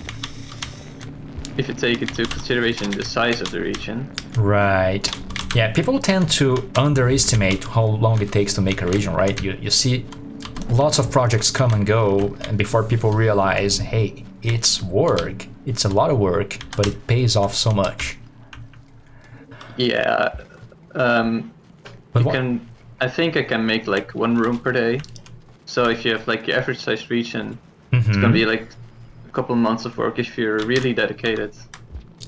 If you take into consideration the size of the region. Right. Yeah, people tend to underestimate how long it takes to make a region, right? You see lots of projects come and go, and before people realize, hey, it's work. It's a lot of work, but it pays off so much. Yeah. I think I can make like one room per day. So if you have like your average size region, it's gonna be like a couple months of work if you're really dedicated.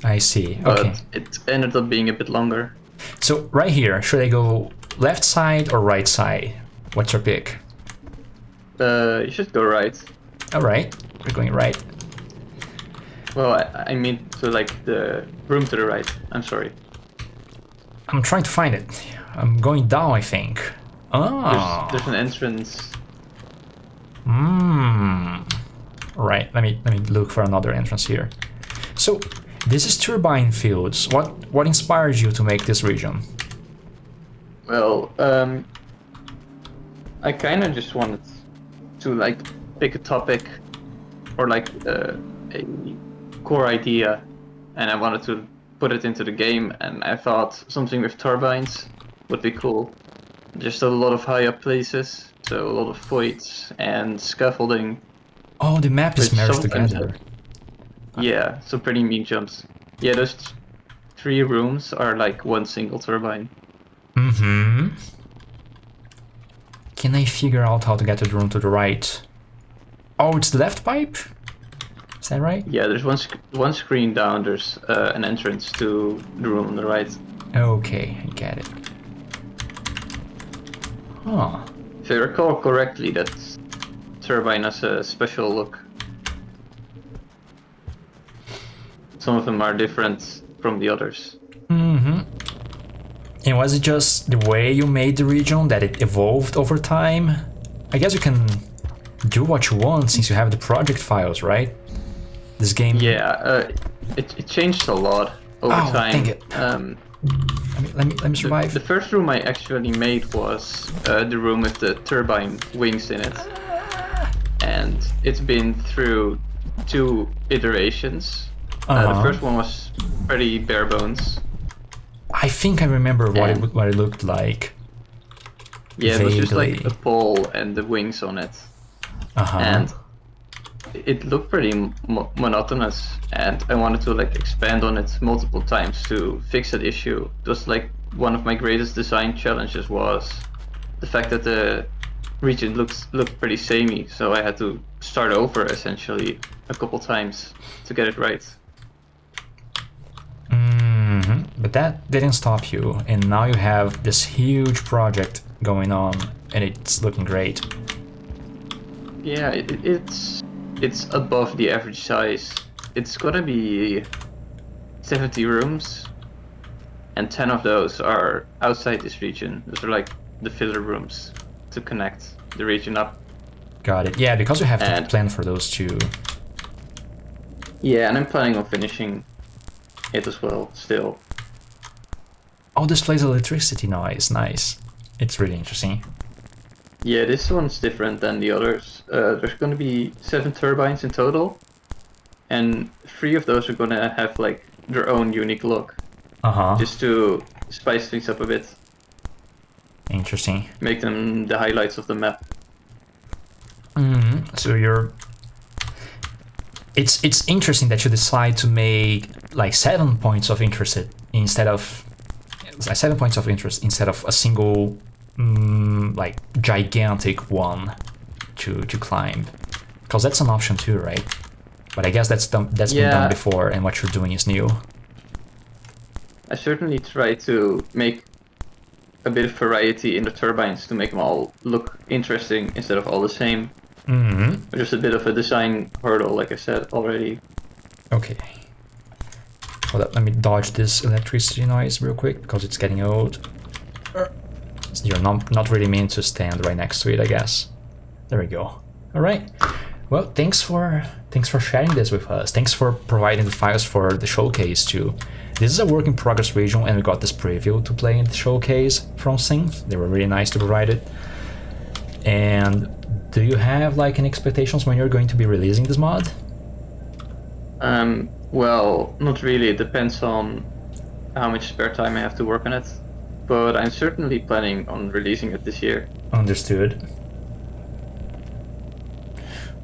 I see. But okay. It ended up being a bit longer. So right here, should I go left side or right side? What's your pick? You should go right. All right, we're going right. Well, I mean to like the room to the right. I'm sorry. I'm trying to find it. I'm going down, I think. Oh. There's an entrance. Right. Let me look for another entrance here. So this is Turbine Fields. What inspired you to make this region? Well, I kind of just wanted to like pick a topic or like a core idea, and I wanted to put it into the game. And I thought something with turbines would be cool. Just a lot of high up places, so a lot of voids and scaffolding. Oh, the map is merged together. Yeah, so pretty mean jumps. Yeah, those 3 rooms are like one single turbine. Can I figure out how to get to the room to the right? Oh, it's the left pipe? Is that right? Yeah, there's one screen down, there's an entrance to the room on the right. Okay, I get it. Huh. If I recall correctly, that turbine has a special look. Some of them are different from the others. And was it just the way you made the region that it evolved over time? I guess you can do what you want since you have the project files, right? This game. Yeah, it changed a lot over time. Dang it. Let me survive. The first room I actually made was the room with the turbine wings in it, and it's been through 2 iterations. The first one was pretty bare bones. I think I remember what it looked like. Yeah, it was just like Vaguely. a pole and the wings on it, and it looked pretty monotonous. And I wanted to like expand on it multiple times to fix that issue. It was like one of my greatest design challenges was the fact that the region looked pretty samey. So I had to start over essentially a couple times to get it right. But that didn't stop you, and now you have this huge project going on, and it's looking great. Yeah, it's above the average size. It's gonna be 70 rooms, and 10 of those are outside this region. Those are like the filler rooms to connect the region up. Got it. Yeah, because you have to plan for those too. Yeah, and I'm planning on finishing it as well, still. Oh, this plays electricity noise. Nice. It's really interesting. Yeah, this one's different than the others. There's gonna be 7 turbines in total, and 3 of those are gonna have like their own unique look. Just to spice things up a bit. Interesting. Make them the highlights of the map. So you're... It's interesting that you decide to make like 7 points of interest instead of... 7 points of interest instead of a single like gigantic one to climb. Because that's an option too, right? But I guess that's been done before, and what you're doing is new. I certainly try to make a bit of variety in the turbines to make them all look interesting instead of all the same. Just a bit of a design hurdle, like I said already. Okay. Hold up, let me dodge this electricity noise real quick because it's getting old. You're not really meant to stand right next to it, I guess. There we go. All right. Well, thanks for sharing this with us. Thanks for providing the files for the showcase too. This is a work in progress region, and we got this preview to play in the showcase from Synth. They were really nice to provide it. And do you have like any expectations when you're going to be releasing this mod? Well, not really. It depends on how much spare time I have to work on it. But I'm certainly planning on releasing it this year. Understood.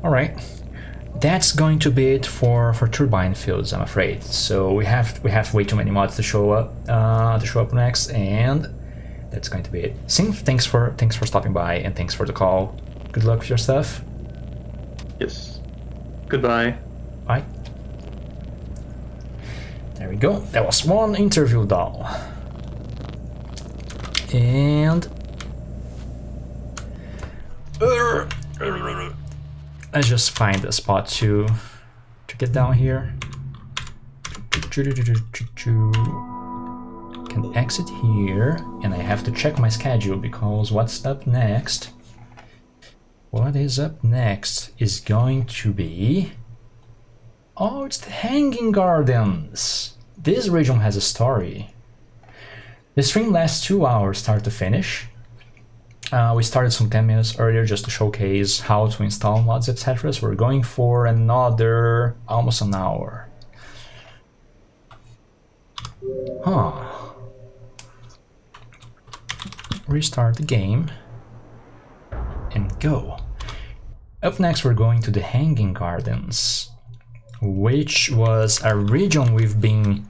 Alright. That's going to be it for Turbine Fields, I'm afraid. So we have way too many mods to show up next, and that's going to be it. Synth, thanks for stopping by, and thanks for the call. Good luck with your stuff. Yes. Goodbye. Bye. There we go. That was one interview down. And let's just find a spot to get down here. Can exit here, and I have to check my schedule because what's up next? What is up next is going to be... Oh, it's the Hanging Gardens! This region has a story. The stream lasts 2 hours start to finish. We started some 10 minutes earlier just to showcase how to install mods, etc. So we're going for another almost an hour. Restart the game and go. Up next we're going to the Hanging Gardens, which was a region we've been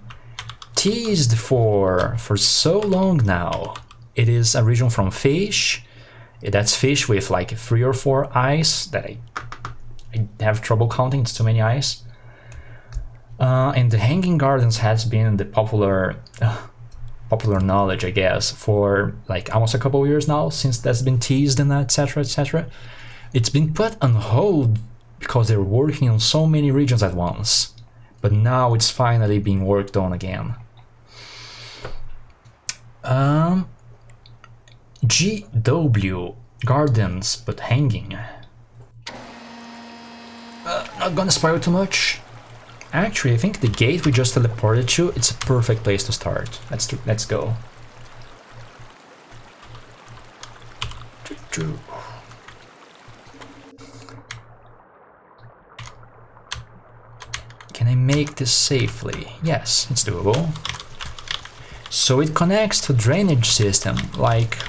teased for so long now. It is a region from fish. That's fish with like 3 or 4 eyes that I have trouble counting, it's too many eyes. And the Hanging Gardens has been the popular knowledge, I guess, for like almost a couple of years now, since that's been teased and etc, etc. It's been put on hold because they were working on so many regions at once, but now it's finally being worked on again. GW Gardens, but hanging. Not gonna spoil too much. Actually, I think the gate we just teleported to, it's a perfect place to start. Let's go. Can I make this safely? Yes, it's doable. So it connects to drainage system, like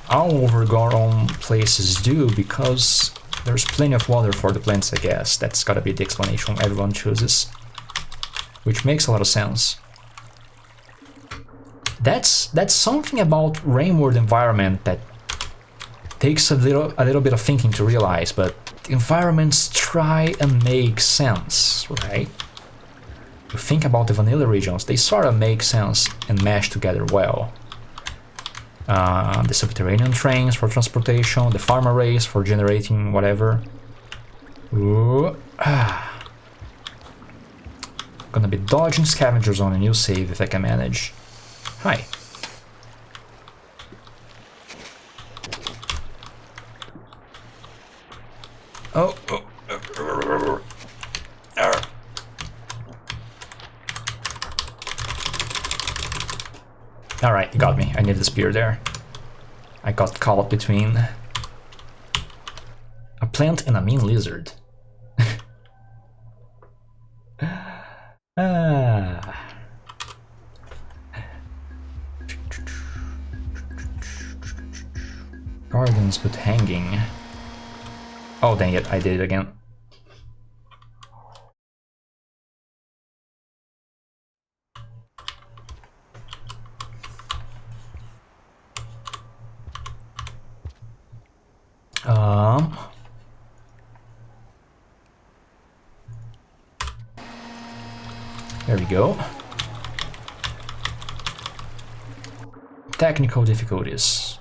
all overgrown places do, because there's plenty of water for the plants, I guess. That's gotta be the explanation everyone chooses. Which makes a lot of sense. That's something about rainward environment that takes a little bit of thinking to realize, but environments try and make sense, right? You think about the vanilla regions, they sort of make sense and mesh together well. The subterranean trains for transportation, the farm arrays for generating whatever. Ooh, Gonna be dodging scavengers on a new save if I can manage. Hi. Oh. Alright, you got me. I need the spear there. I got caught between a plant and a mean lizard. Gardens but hanging. Oh dang it, I did it again. There we go. Technical difficulties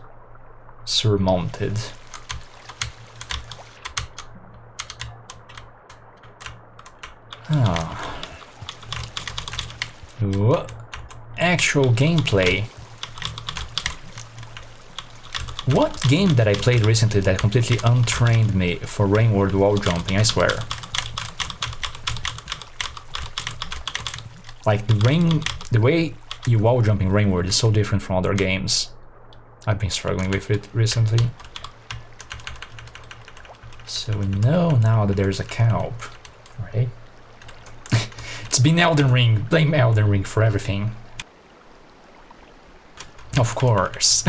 surmounted. Ooh. Actual gameplay. What game that I played recently that completely untrained me for rainward wall jumping, I swear. Like the way you wall jumping rainward is so different from other games. I've been struggling with it recently. So we know now that there's a kelp, right? It's been Elden Ring, blame Elden Ring for everything. Of course.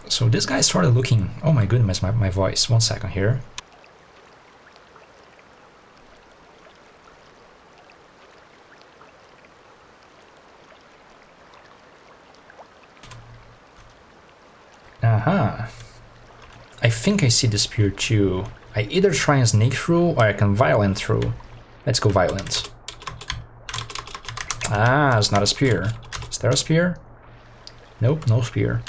So this guy started looking, oh my goodness, my voice, 1 second here. Aha. I think I see the spear too. I either try and sneak through or I can violent through. Let's go violent. Ah, it's not a spear. Is there a spear? Nope, no spear.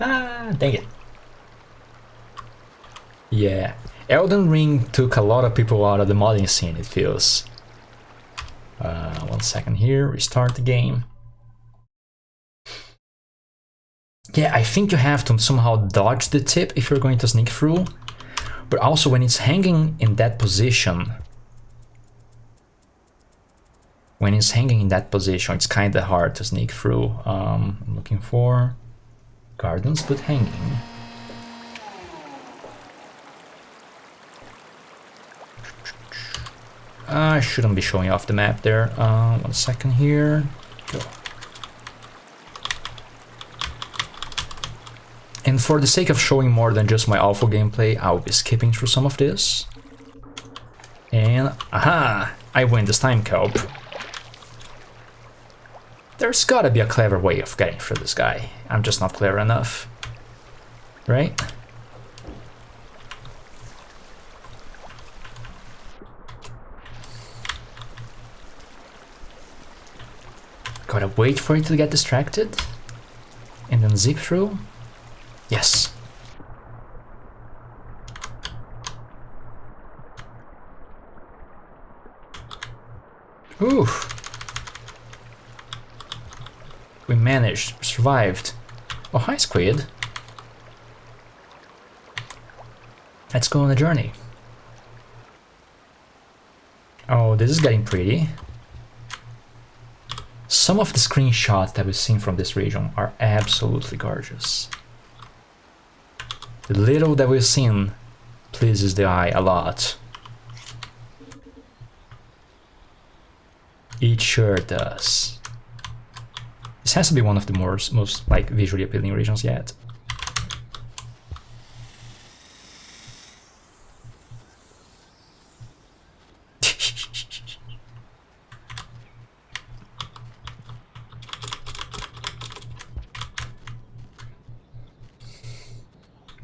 Ah, dang it. Yeah, Elden Ring took a lot of people out of the modding scene, it feels. 1 second here, restart the game. Yeah, I think you have to somehow dodge the tip if you're going to sneak through, but also when it's hanging in that position, it's kinda hard to sneak through. I'm looking for gardens but hanging. I shouldn't be showing off the map there. 1 second here. Go. And for the sake of showing more than just my awful gameplay, I'll be skipping through some of this. And aha! I win this time, kelp. There's gotta be a clever way of getting through this guy. I'm just not clever enough. Right? Gotta wait for it to get distracted and then zip through. Yes. Oof. We managed, survived. Oh, hi, Squid. Let's go on a journey. Oh, this is getting pretty. Some of the screenshots that we've seen from this region are absolutely gorgeous. The little that we've seen pleases the eye a lot. It sure does. This has to be one of the most like visually appealing regions yet.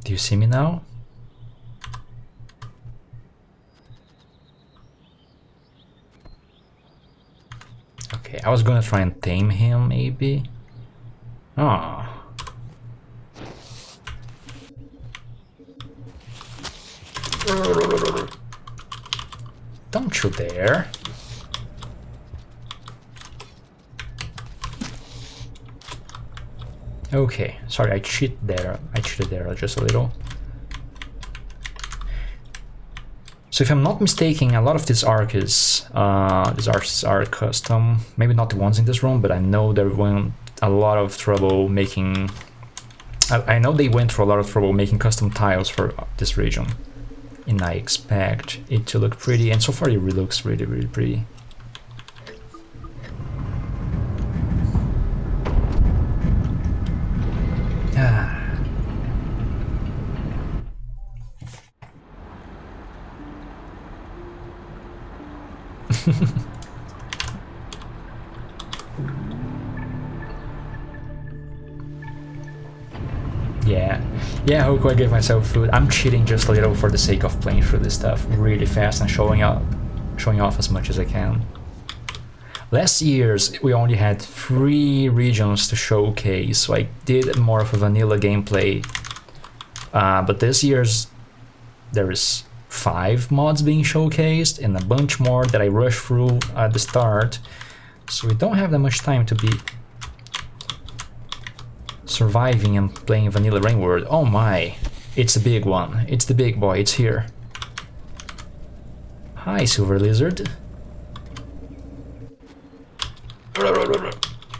Do you see me now? Okay, I was gonna try and tame him, maybe. Oh. Don't you dare. Okay, sorry, I cheated there just a little. So if I'm not mistaken, a lot of these arcs are custom. Maybe not the ones in this room, but I know they went a lot of trouble making. I know they went through a lot of trouble making custom tiles for this region, and I expect it to look pretty. And so far, it really looks really, really pretty. Yeah, Hoku, I gave myself food. I'm cheating just a little for the sake of playing through this stuff really fast and showing off as much as I can. Last year's we only had 3 regions to showcase, so I did more of a vanilla gameplay. But this year's there is 5 mods being showcased and a bunch more that I rushed through at the start, so we don't have that much time to be surviving and playing vanilla Rain World. Oh my, it's a big one. It's the big boy, it's here. Hi, Silver Lizard.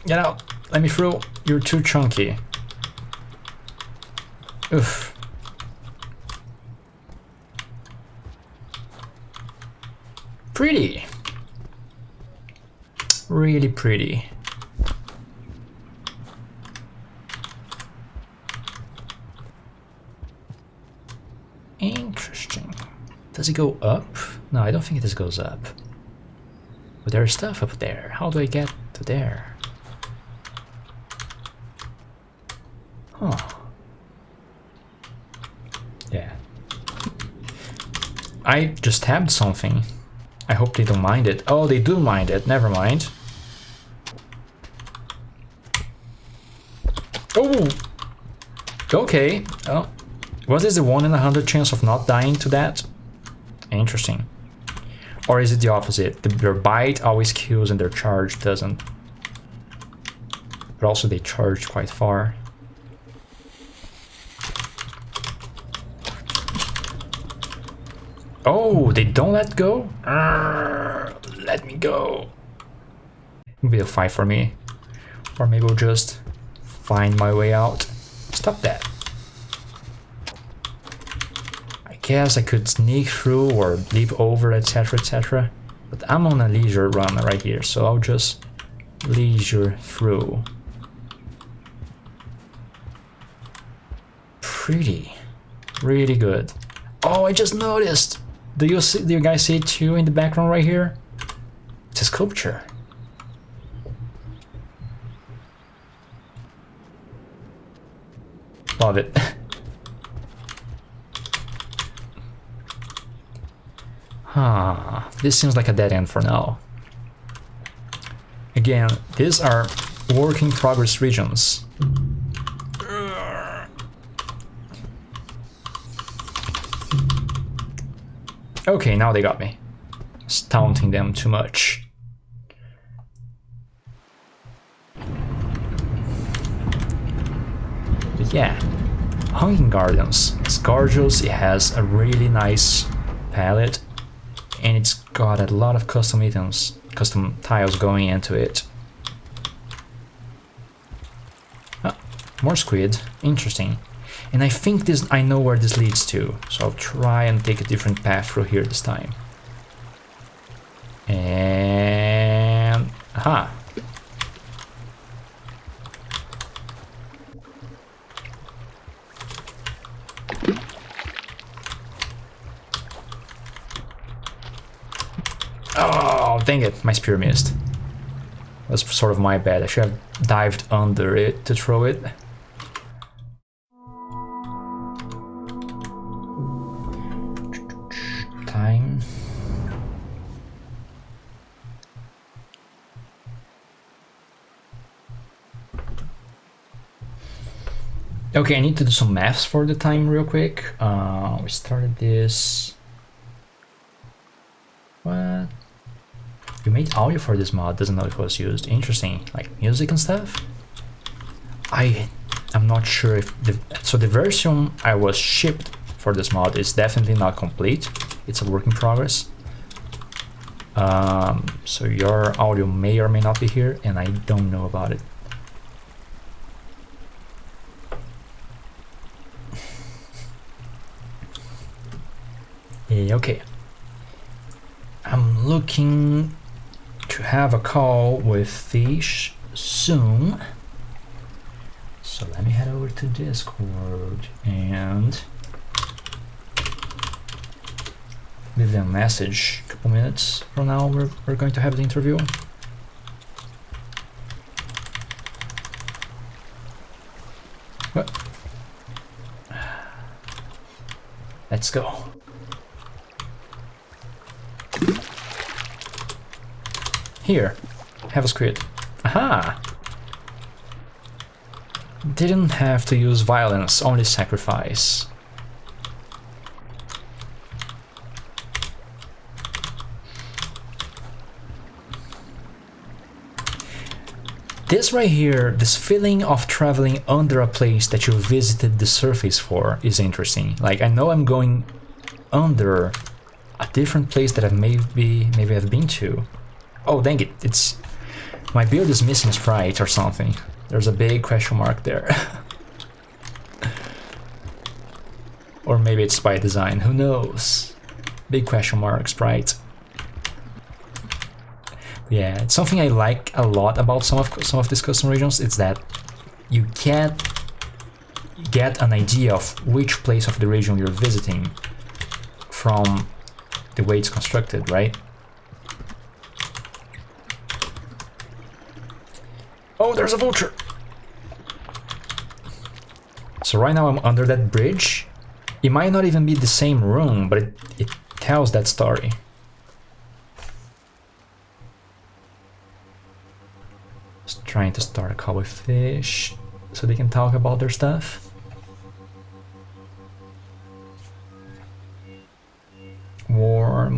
Get out, let me through. You're too chunky. Oof. Pretty. Really pretty. Interesting. Does it go up? No, I don't think this goes up. But there's stuff up there. How do I get to there? Huh. Yeah. I just tabbed something. I hope they don't mind it. Oh, they do mind it. Never mind. Oh! Okay. Oh. Was this a 1 in 100 chance of not dying to that? Interesting. Or is it the opposite? Their bite always kills and their charge doesn't. But also they charge quite far. Oh, they don't let go? Let me go. Maybe they'll fight for me. Or maybe I'll just find my way out. Stop that. I guess I could sneak through or leap over, etc, etc. But I'm on a leisure run right here, so I'll just leisure through. Pretty. Really good. Oh, I just noticed! Do you guys see it too in the background right here? It's a sculpture. Love it. Huh. This seems like a dead end for now. Again, these are work in progress regions. Okay, now they got me. Taunting them too much. yeah, Hanging Gardens. It's gorgeous, it has a really nice palette, and it's got a lot of custom items, custom tiles going into it. Ah, more squid, interesting. And I think I know where this leads to, so I'll try and take a different path through here this time. And... aha! Oh, dang it, my spear missed. That's sort of my bad. I should have dived under it to throw it. Time. Okay, I need to do some maths for the time real quick. We started this... what? You made audio for this mod, doesn't know if it was used. Interesting, like music and stuff? I'm not sure if so the version I was shipped for this mod is definitely not complete. It's a work in progress. So your audio may or may not be here, and I don't know about it. Okay. I'm looking to have a call with Fish soon. So let me head over to Discord and leave them a message. A couple minutes from now we're going to have the interview. What? Let's go. Here, have a squid. Aha! Didn't have to use violence, only sacrifice. This right here, this feeling of traveling under a place that you visited the surface for is interesting. Like, I know I'm going under a different place that maybe I've been to. Oh, dang it, it's... my build is missing a sprite or something. There's a big question mark there. Or maybe it's by design, who knows? Big question mark, sprite. Yeah, it's something I like a lot about some of these custom regions. It's that you can't get an idea of which place of the region you're visiting from the way it's constructed, right? Oh, there's a vulture! So right now I'm under that bridge. It might not even be the same room, but it tells that story. Just trying to start a call with Fish so they can talk about their stuff. Warm.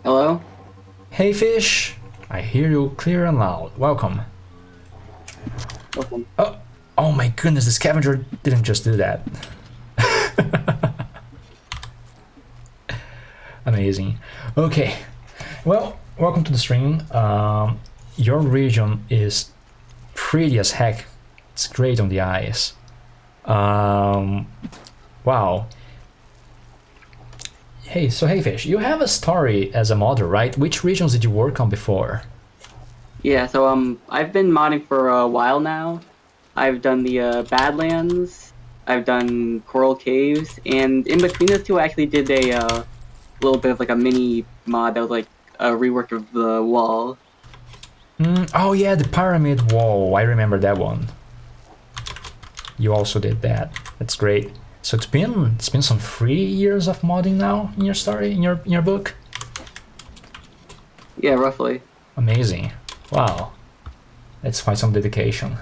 Hello? Hey Fish! I hear you clear and loud. Welcome. Welcome. Oh my goodness, the scavenger didn't just do that. Amazing. Okay, well, welcome to the stream. Your region is pretty as heck. It's great on the eyes. Wow. Hey, so hey Fish, you have a story as a modder, right? Which regions did you work on before? Yeah, so I've been modding for a while now. I've done the Badlands, I've done Coral Caves, and in between those two I actually did a little bit of like a mini mod that was like a rework of the wall. Oh yeah, the pyramid wall, I remember that one. You also did that. That's great. So it's been some 3 years of modding now in your story, in your book? Yeah, roughly. Amazing. Wow. That's quite some dedication.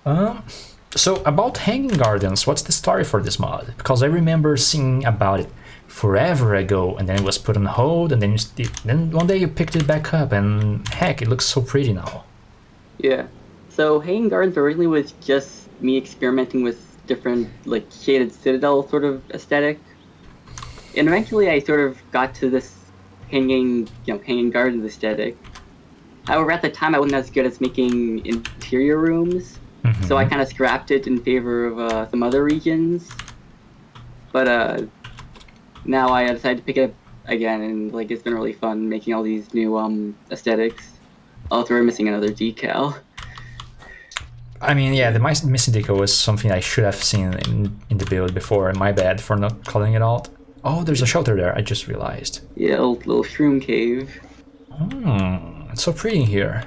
So about Hanging Gardens, what's the story for this mod? Because I remember seeing about it forever ago, and then it was put on hold, and then one day you picked it back up, and heck, it looks so pretty now. Yeah. So Hanging Gardens originally was just me experimenting with different like shaded citadel sort of aesthetic, and eventually I sort of got to this hanging gardens aesthetic. However, at the time I wasn't as good as making interior rooms, so I kind of scrapped it in favor of some other regions. But now I decided to pick it up again, and like it's been really fun making all these new aesthetics. Also, we're missing another decal. I mean, yeah, the missing decal was something I should have seen in the build before. My bad for not calling it out. Oh, there's a shelter there. I just realized. Yeah, little shroom cave. It's so pretty in here.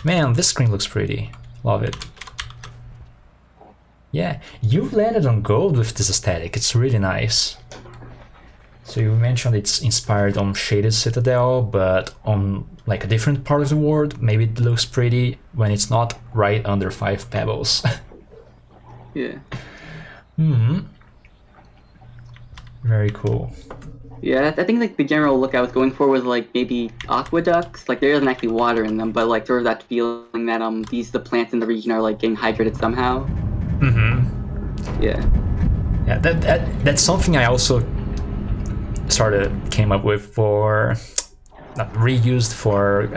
Man, this screen looks pretty. Love it. Yeah, you landed on gold with this aesthetic. It's really nice. So you mentioned it's inspired on Shaded Citadel, but on like a different part of the world. Maybe it looks pretty when it's not right under 5 pebbles. Yeah. Very cool. Yeah, I think like the general look I was going for was like maybe aqueducts. Like there isn't actually water in them, but like sort of that feeling that the plants in the region are like getting hydrated somehow. Yeah. Yeah, that's something I also came up with for reused for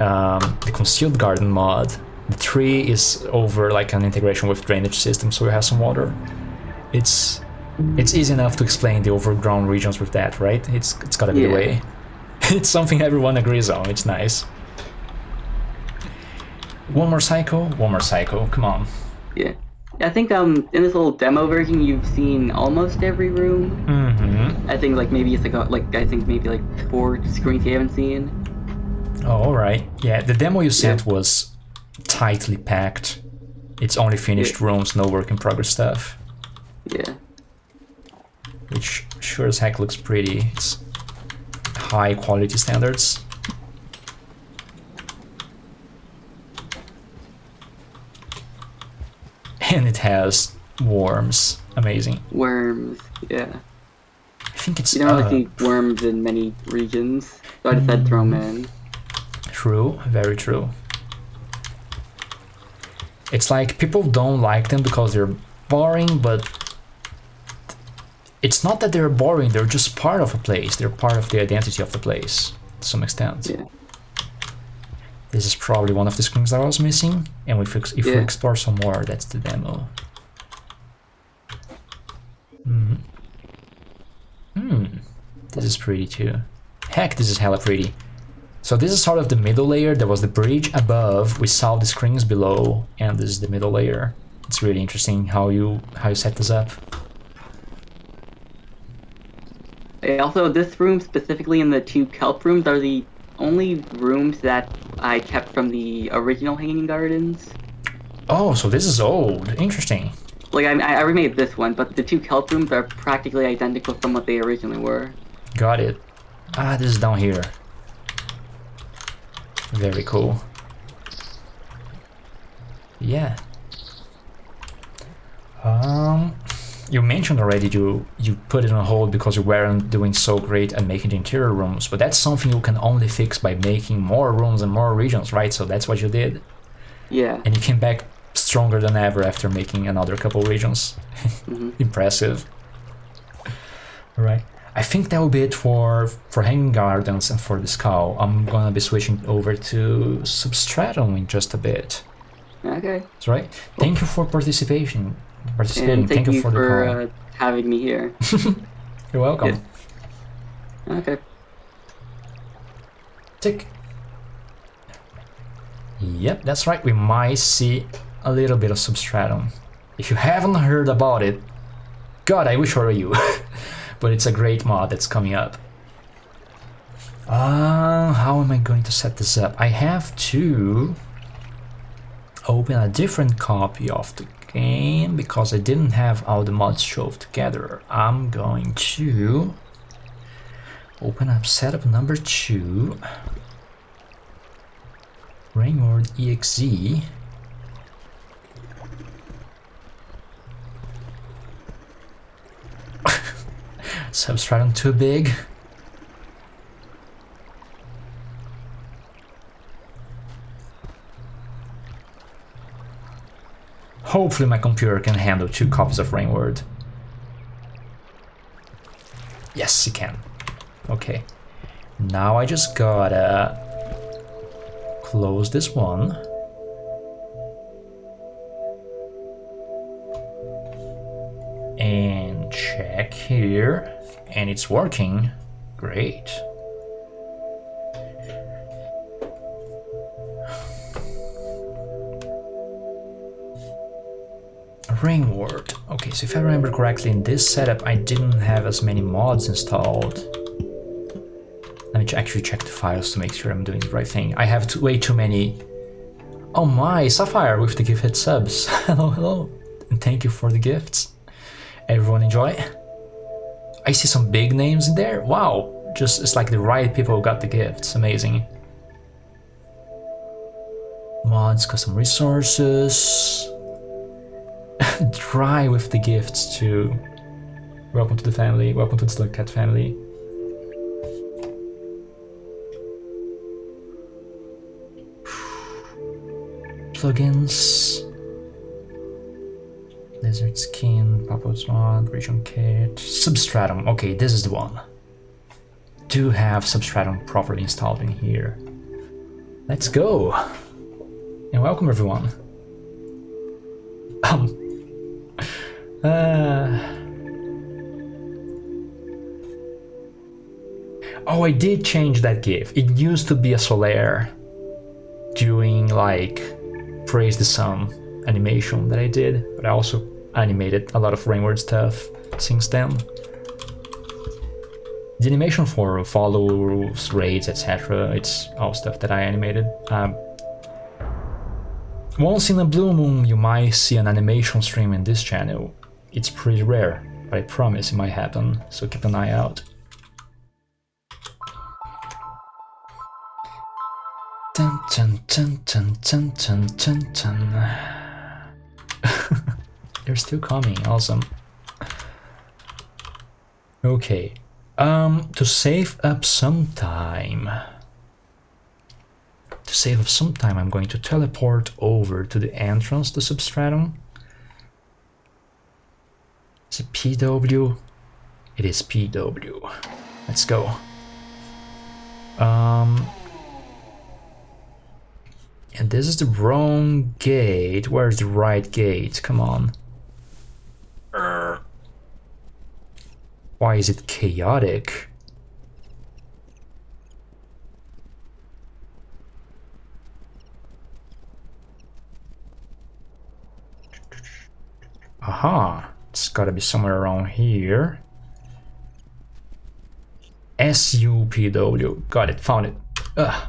the Concealed Garden mod. The tree is over like an integration with drainage system, so we have some water. It's easy enough to explain the overgrown regions with that, right? It's gotta be the way. It's something everyone agrees on. It's nice. One more cycle, come on. Yeah. I think in this little demo version you've seen almost every room. I think like maybe it's like 4 screens you haven't seen. Oh, alright. Yeah, the demo you sent was tightly packed. It's only finished rooms, no work in progress stuff. Yeah. Which sure as heck looks pretty. It's high quality standards. And it has worms. Amazing. Worms, yeah. I think it's you don't really see worms in many regions, so I decided to throw them in. True, very true. It's like people don't like them because they're boring, but it's not that they're boring, they're just part of a place. They're part of the identity of the place, to some extent. Yeah. This is probably one of the screens that I was missing, and if we explore some more, that's the demo. This is pretty too. Heck, this is hella pretty. So this is sort of the middle layer. There was the bridge above, we saw the screens below, and this is the middle layer. It's really interesting how you set this up. Also, this room specifically and the 2 kelp rooms are the only rooms that I kept from the original Hanging Gardens. Oh, so this is old. Interesting. Like, I remade this one, but the 2 kelp rooms are practically identical from what they originally were. Got it. Ah, this is down here. Very cool. Yeah. You mentioned already you put it on hold because you weren't doing so great at making the interior rooms, but that's something you can only fix by making more rooms and more regions, right? So that's what you did. Yeah. And you came back stronger than ever after making another couple regions. Impressive. Alright. I think that will be it for Hanging Gardens and for the Skull. I'm gonna be switching over to Substratum in just a bit. Okay. That's right. Thank you for participating. And thank you for the call. Having me here. You're welcome. Yeah. Okay. Tick. Yep, that's right. We might see a little bit of Substratum. If you haven't heard about it, God, I wish I were you. But it's a great mod that's coming up. How am I going to set this up? I have to open a different copy of the game because I didn't have all the mods shoved together. I'm going to open up setup number 2, Rainward EXE. Substratum too big. Hopefully my computer can handle 2 copies of Rainward. Yes, it can. Okay. Now I just gotta close this one. And check here. And it's working. Great. Rainward. Okay, so if I remember correctly, in this setup I didn't have as many mods installed. Let me actually check the files to make sure I'm doing the right thing. I have way too many. Oh my, Sapphire with the gifted subs. Hello, hello. And thank you for the gifts. Everyone enjoy. I see some big names in there. Wow, just it's like the right people got the gifts. Amazing. Mods, custom resources. Dry with the gifts too. Welcome to the family. Welcome to the Slugcat family. Plugins. Lizard skin, Papa's mod, region kit, Substratum. Okay, this is the one. Do have Substratum properly installed in here. Let's go. And welcome everyone. Oh, I did change that GIF. It used to be a Solaire doing like Praise the Sun animation that I did, but I also animated a lot of Rainward stuff since then. The animation for follows, raids, etc. It's all stuff that I animated. Once in a blue moon you might see an animation stream in this channel. It's pretty rare, but I promise it might happen, so keep an eye out. Dun, dun, dun, dun, dun, dun, dun, dun. They're still coming, awesome. Okay, to save up some time. I'm going to teleport over to the entrance to Substratum. Is it PW? It is PW. Let's go. And this is the wrong gate. Where's the right gate? Come on. Why is it chaotic? Aha, it's gotta be somewhere around here. SUPW, got it, found it. Ugh.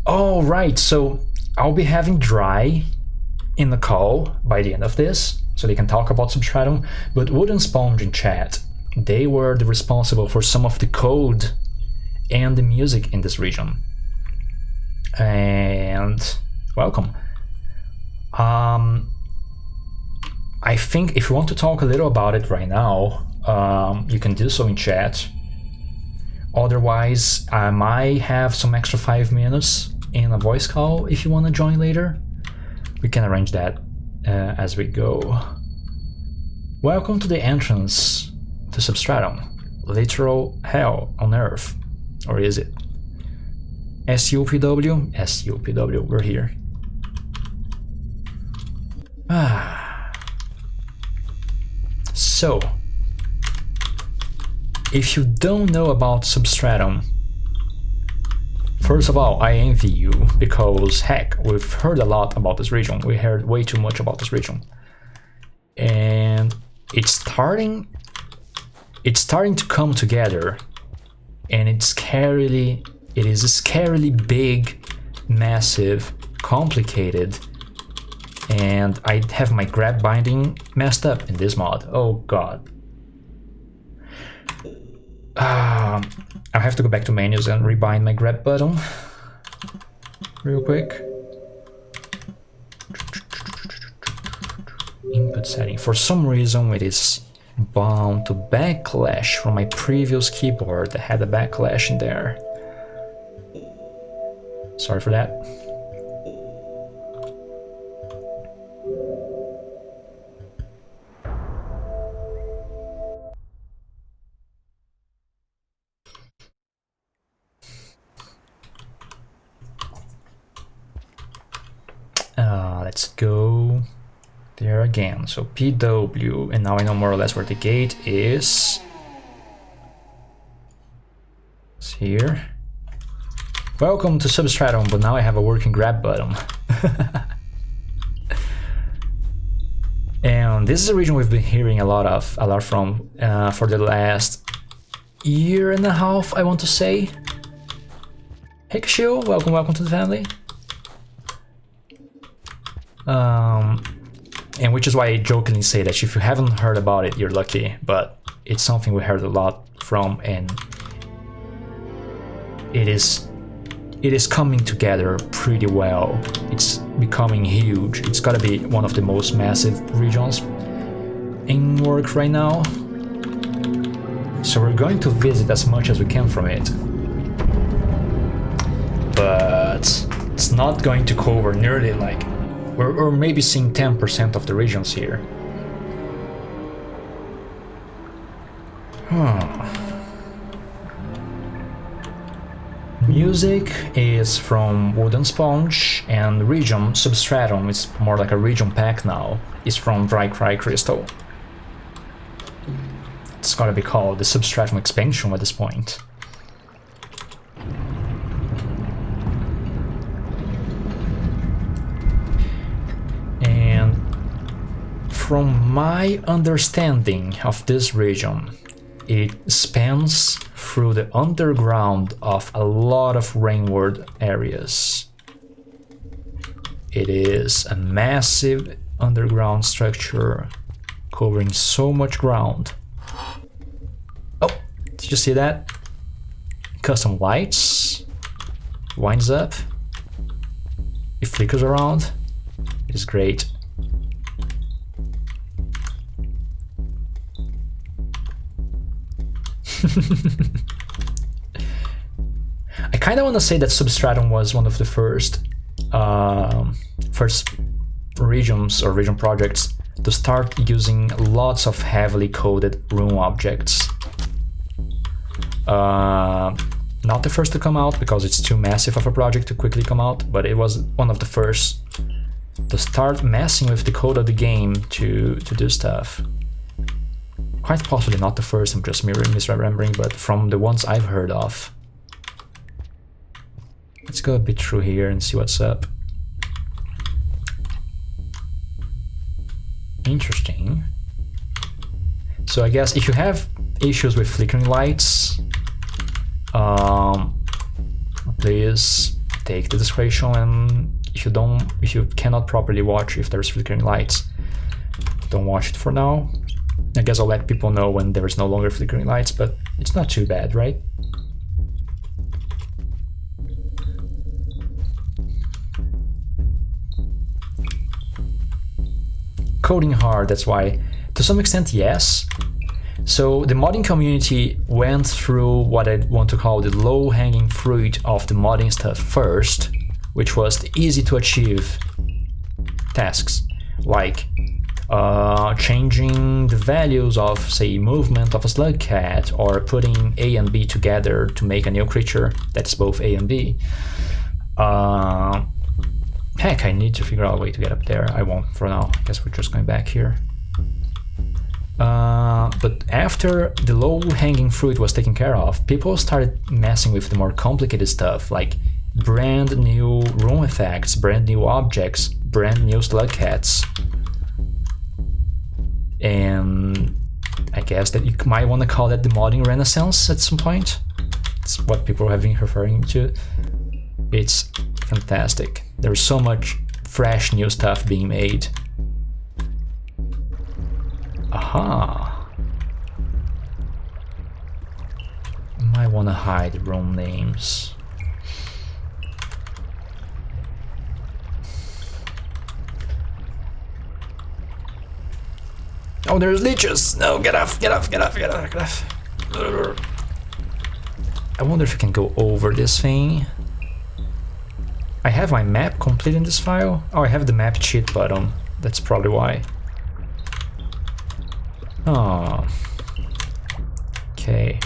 Oh, right, so I'll be having Dry in the call by the end of this, so they can talk about Substratum, but Wooden Sponge in chat, they were the responsible for some of the code and the music in this region. And welcome. I think if you want to talk a little about it right now, you can do so in chat. Otherwise, I might have some extra 5 minutes in a voice call if you want to join later. We can arrange that as we go. Welcome to the entrance to Substratum. Literal hell on earth. Or is it? SUPW? SUPW, we're here. So, if you don't know about Substratum, first of all, I envy you, because heck, we've heard a lot about this region. We heard way too much about this region. And it's starting to come together, and it is scarily big, massive, complicated, and I have my grab binding messed up in this mod. Oh god. I'll have to go back to menus and rebind my grab button real quick. Input setting. For some reason it is bound to backlash from my previous keyboard that had a backlash in there. Sorry for that. Let's go there again. So PW, and now I know more or less where the gate is. It's here. Welcome to Substratum, but now I have a working grab button. And this is a region we've been hearing a lot from for the last year and a half, I want to say. Hey Kashio, welcome to the family. And which is why I jokingly say that if you haven't heard about it, you're lucky, but it's something we heard a lot from, and it is coming together pretty well. It's becoming huge. It's gotta be one of the most massive regions in work right now. So we're going to visit as much as we can from it. But it's not going to cover nearly like... We're maybe seeing 10% of the regions here. Music is from Wooden Sponge, and region, Substratum, is more like a region pack now, is from DryCryCrystal. It's gotta be called the Substratum expansion at this point. And from my understanding of this region, it spans through the underground of a lot of rainward areas. It is a massive underground structure covering so much ground. Oh, did you see that? Custom lights, winds up, it flickers around, it is great. I kind of want to say that Substratum was one of the first regions or region projects to start using lots of heavily coded room objects. Not the first to come out because it's too massive of a project to quickly come out, but it was one of the first to start messing with the code of the game to do stuff. Quite possibly not the first, I'm just misremembering, but from the ones I've heard of. Let's go a bit through here and see what's up. Interesting. So I guess if you have issues with flickering lights, please take the discretion, and if you cannot properly watch if there's flickering lights, don't watch it for now. I guess I'll let people know when there is no longer flickering lights, but it's not too bad, right? Coding hard, that's why. To some extent, yes. So the modding community went through what I want to call the low-hanging fruit of the modding stuff first, which was the easy to achieve tasks, like changing the values of, say, movement of a Slugcat, or putting A and B together to make a new creature that's both A and B. Heck, I need to figure out a way to get up there. I won't for now. I guess we're just going back here. But after the low-hanging fruit was taken care of, people started messing with the more complicated stuff, like brand new room effects, brand new objects, brand new Slugcats. And I guess that you might want to call that the modding renaissance at some point. It's what people have been referring to. It's fantastic. There's so much fresh new stuff being made. Aha! Might want to hide the room names. Oh, there's leeches! No, get off, get off, get off, get off, get off. I wonder if I can go over this thing. I have my map complete in this file. Oh, I have the map cheat button. That's probably why. Oh. Okay.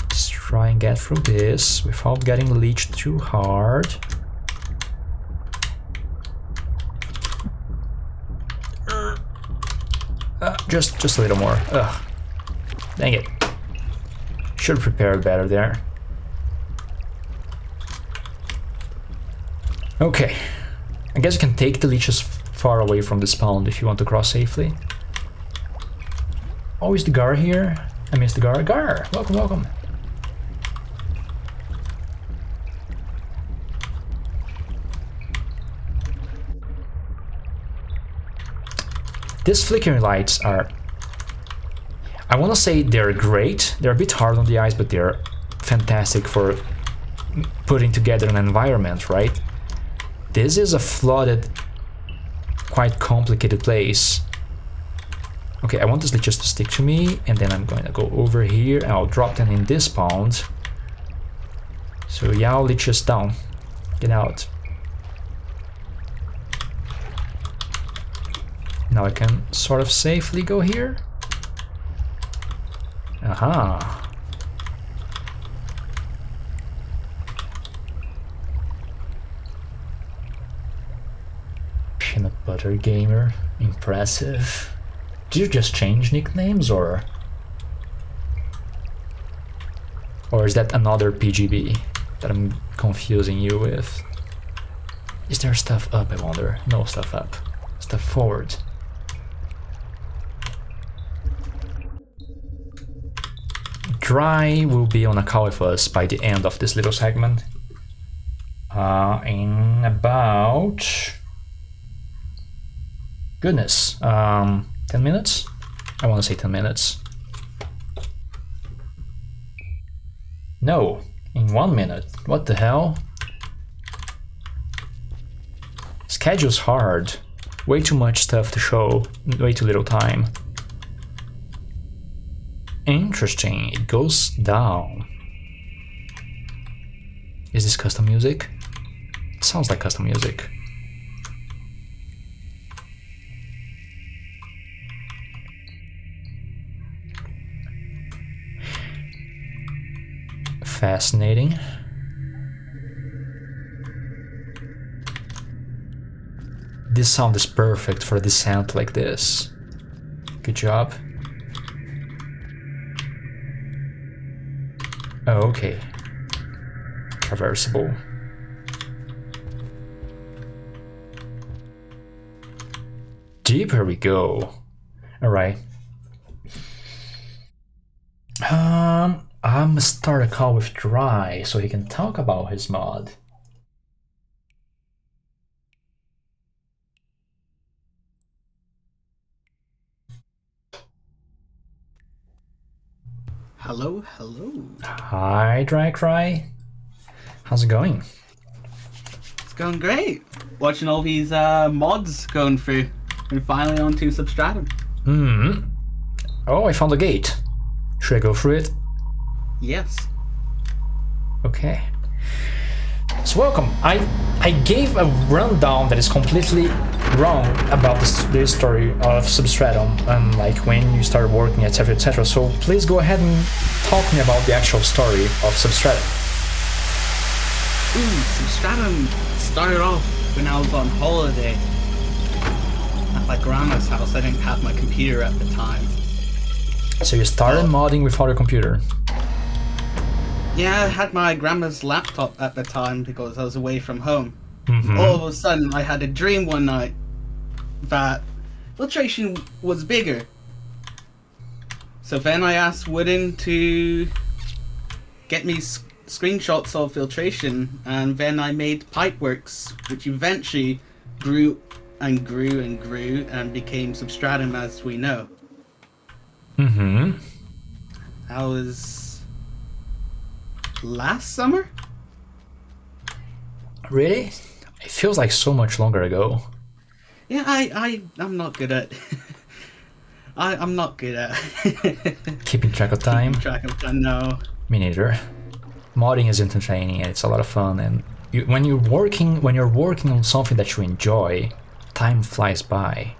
Let's try and get through this without getting leeched too hard. Just a little more. Ugh. Dang it. Should have prepared better there. Okay. I guess you can take the leeches far away from the spawn if you want to cross safely. Oh, is the Gar here? I missed the Gar. Gar! Welcome, welcome. These flickering lights are... I want to say they're great. They're a bit hard on the eyes, but they're fantastic for putting together an environment, right? This is a flooded, quite complicated place. Okay, I want this just to stick to me, and then I'm going to go over here, and I'll drop them in this pond. So yeah, leeches down. Get out. Now I can sort of safely go here. Aha. Peanut Butter Gamer. Impressive. Did you just change nicknames or is that another PGB that I'm confusing you with? Is there stuff up, I wonder? No stuff up. Stuff forward. Dry will be on a call with us by the end of this little segment. In about... Goodness, 10 minutes? I want to say 10 minutes. No, in 1 minute. What the hell? Schedule's hard. Way too much stuff to show, way too little time. Interesting, it goes down. Is this custom music? It sounds like custom music. Fascinating. This sound is perfect for a descent like this. Good job. Oh, okay. Traversable. Deeper we go. Alright. I'm gonna start a call with Dry so he can talk about his mod. Hello, hello. Hi, DryCry. How's it going? It's going great. Watching all these mods going through and finally onto Substratum. Oh, I found a gate. Should I go through it? Yes. Okay. So welcome. I gave a rundown that is completely wrong about the story of Substratum and like when you started working, etc, etc. So please go ahead and talk to me about the actual story of Substratum. Substratum started off when I was on holiday at my grandma's house. I didn't have my computer at the time. So you started modding without a computer? Yeah, I had my grandma's laptop at the time because I was away from home. Mm-hmm. All of a sudden, I had a dream one night that filtration was bigger. So then I asked Wooden to get me screenshots of filtration, and then I made Pipeworks, which eventually grew and grew and grew and became Substratum as we know. Mm-hmm. That was last summer? Really? It feels like so much longer ago. Yeah, I'm not good at I'm not good at Keeping track of time? track of time. No. Me neither. Modding is entertaining and it's a lot of fun, and when you're working on something that you enjoy, time flies by.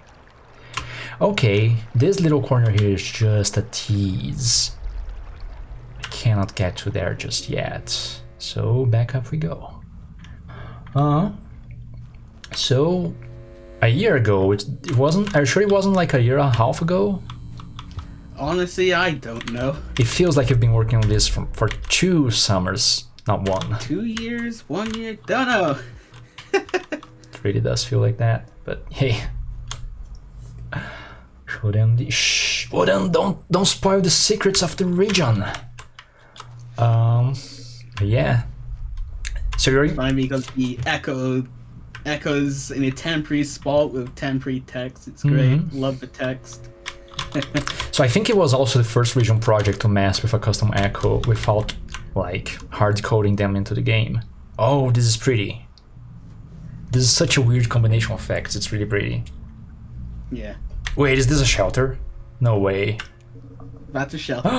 Okay, this little corner here is just a tease. I cannot get to there just yet, so back up we go. So a year ago, it wasn't. Are you sure it wasn't like a year and a half ago? Honestly, I don't know. It feels like you've been working on this for 2 summers, not 1. 2 years, 1 year, don't know. It really does feel like that, but hey. Show them the don't spoil the secrets of the region. Yeah. So you're Funny because the echoes in a temporary spot with temporary text. It's great. Love the text. So I think it was also the first region project to mess with a custom echo without like hard coding them into the game. Oh, this is pretty. This is such a weird combination of effects. It's really pretty. Yeah. Wait, is this a shelter? No way. That's a shelter.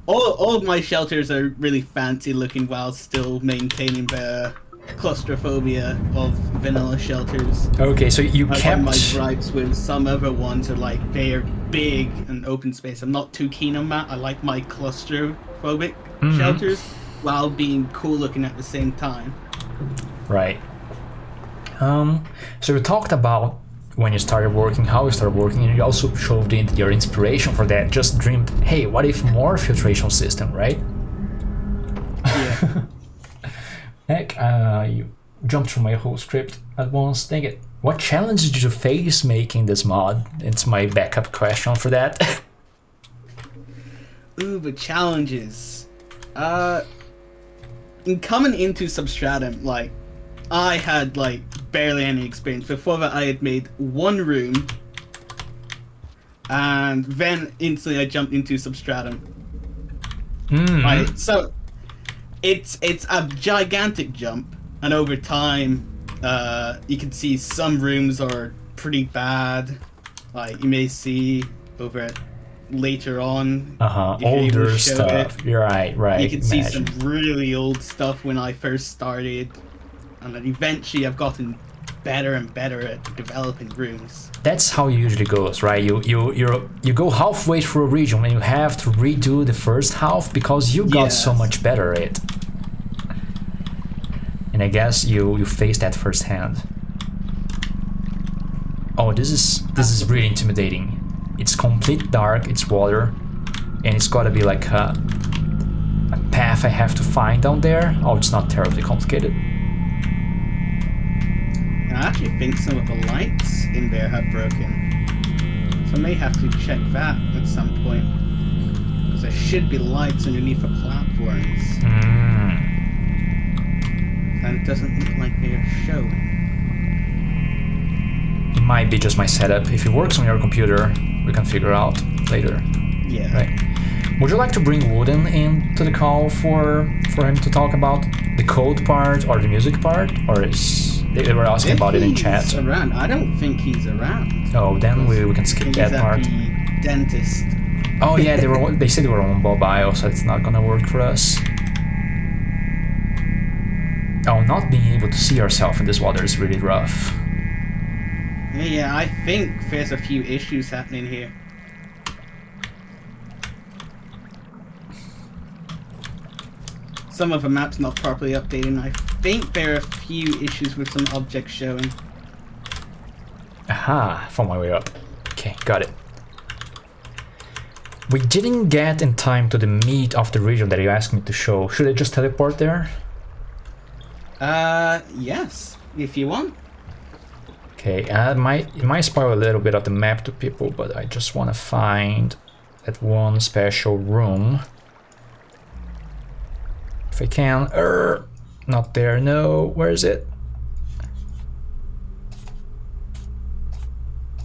all of my shelters are really fancy looking while still maintaining the claustrophobia of vanilla shelters. Okay, so you kept... My gripes with some other ones are like they're big and open space. I'm not too keen on that. I like my claustrophobic shelters while being cool looking at the same time. Right. So we talked about when you started working, how you started working, and you also showed your inspiration for that. Just dreamed, hey, what if more filtration system, right? Yeah. Heck, you jumped through my whole script at once. Dang it. What challenges did you face making this mod? It's my backup question for that. Ooh, the challenges. In coming into Substratum, like, I had, like, barely any experience. Before that, I had made 1 room, and then instantly I jumped into Substratum. Right, so it's a gigantic jump, and over time, you can see some rooms are pretty bad. Like, you may see over later on. Older stuff. You're right. You can see some really old stuff when I first started. And then eventually I've gotten better and better at developing rooms. That's how it usually goes, right? You go halfway through a region and you have to redo the first half because you got so much better at it. And I guess you faced that firsthand. Oh, this is really intimidating. It's complete dark, it's water, and it's gotta be like a path I have to find down there. Oh, it's not terribly complicated. I actually think some of the lights in there have broken. So I may have to check that at some point. Because there should be lights underneath the platforms. And it doesn't look like they are showing. It might be just my setup. If it works on your computer, we can figure out later. Yeah. Right. Would you like to bring Wooden into the call for him to talk about the code part or the music part? Or is... They were asking about it in chat. He's around. I don't think he's around. Oh, then we can skip that part. The dentist. Oh yeah, they said they were on Bob IO, so it's not gonna work for us. Oh, not being able to see yourself in this water is really rough. Yeah, I think there's a few issues happening here. Some of the map's not properly updated. I think there are a few issues with some objects showing. Aha, found my way up. Okay, got it. We didn't get in time to the meat of the region that you asked me to show. Should I just teleport there? Yes, if you want. Okay, it might spoil a little bit of the map to people, but I just want to find that one special room. If I can. Not there, no. Where is it?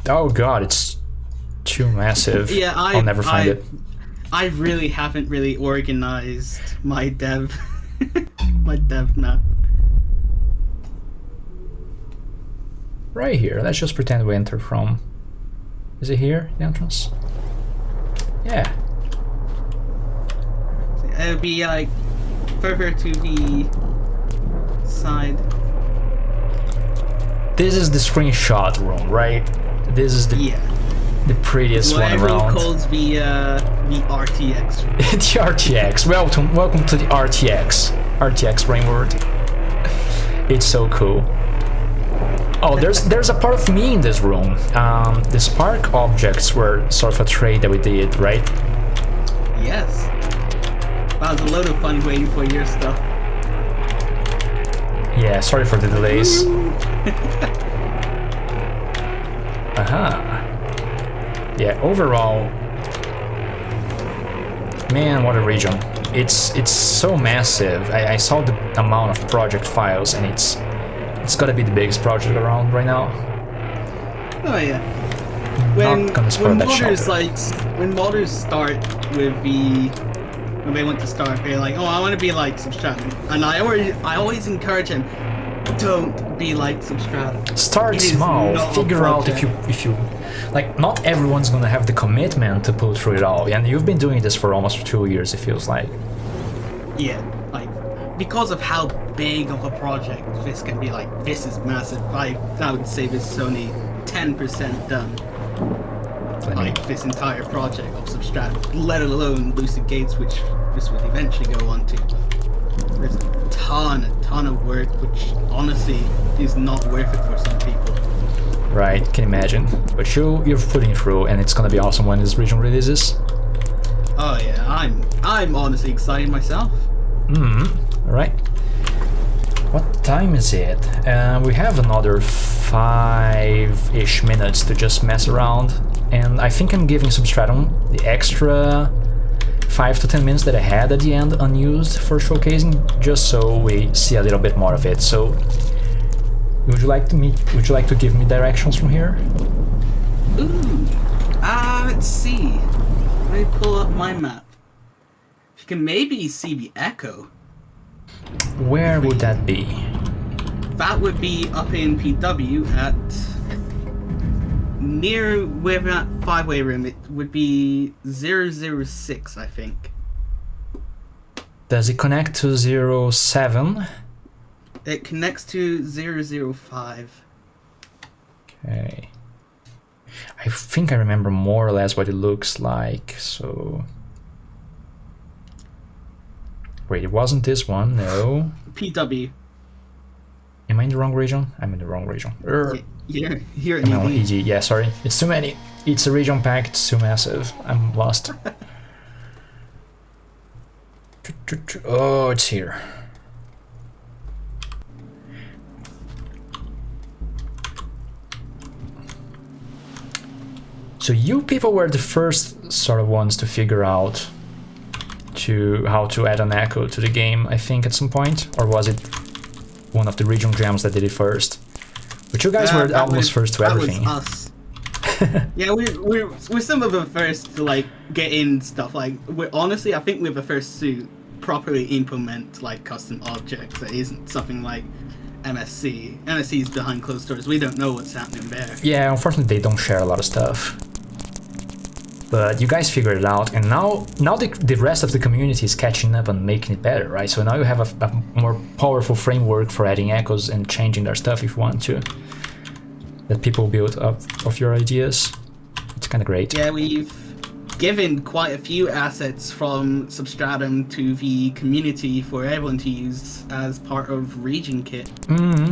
Oh god, it's too massive. Yeah, I'll never find it. I really haven't really organized my dev map. Right here. Let's just pretend we enter from... Is it here, the entrance? Yeah. It'll be like further to the side. This is the screenshot room, right? This is the the prettiest what one everyone around. calls the RTX. The RTX. Welcome to the RTX brain world. It's so cool. Oh, there's a part of me in this room. The spark objects were sort of a trade that we did, right? Yes. That was a load of fun waiting for your stuff. Yeah, sorry for the delays. Yeah, overall, man, what a region. It's so massive. I saw the amount of project files, and it's gotta be the biggest project around right now. Oh yeah. Not gonna spoil that When modders start with when they want to start, they're like, oh, I want to be like Substratum, and I always encourage them, don't be like Substratum. Start small. Figure out if you like. Not everyone's gonna have the commitment to pull through it all, and you've been doing this for almost 2 years. It feels like. Yeah, like because of how big of a project this can be. Like this is massive. I would say this is only 10% done. Like this entire project of Substratum, let alone Lucid Gates, which this would eventually go on to. There's a ton of work, which honestly is not worth it for some people. Right, can imagine. But you're putting through, and it's gonna be awesome when this region releases. Oh yeah, I'm honestly excited myself. Alright. What time is it? We have another 5-ish minutes to just mess around, and I think I'm giving Substratum the extra 5 to 10 minutes that I had at the end unused for showcasing, just so we see a little bit more of it. So, would you like to give me directions from here? Ooh, let's see. Let me pull up my map. If you can maybe see the Echo. Where would that be? That would be up in PW at near where that 5-way room. It would be 006, I think. Does it connect to 07? It connects to 005. Okay. I think I remember more or less what it looks like, so... Wait, it wasn't this one, no. PW. Am I in the wrong region? I'm in the wrong region. Here Am I on EG? Yeah, sorry. It's too many. It's a region pack, it's too massive. I'm lost. Oh, it's here. So you people were the first sort of ones to figure out how to add an echo to the game, I think, at some point, or was it one of the region jams that did it first? But you guys were almost first to everything. That was us. Yeah, we're some of the first to like get in stuff. Like, honestly, I think we're the first to properly implement like custom objects. That isn't something like MSC. MSC is behind closed doors. We don't know what's happening there. Yeah, unfortunately, they don't share a lot of stuff. But you guys figured it out, and now the rest of the community is catching up and making it better, right? So now you have a more powerful framework for adding echoes and changing their stuff if you want to. That people build up of your ideas. It's kind of great. Yeah, we've given quite a few assets from Substratum to the community for everyone to use as part of Region Kit.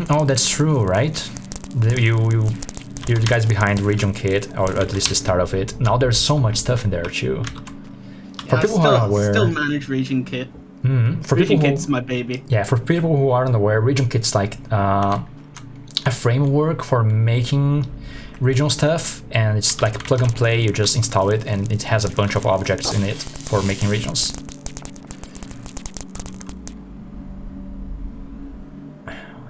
Oh, that's true, right? You're the guys behind Region Kit, or at least the start of it. Now there's so much stuff in there too. For people who are aware, still manage Region Kit. For Region people Kit's my baby. Yeah, for people who aren't aware, Region Kit's like a framework for making regional stuff, and it's like plug and play. You just install it, and it has a bunch of objects in it for making regions.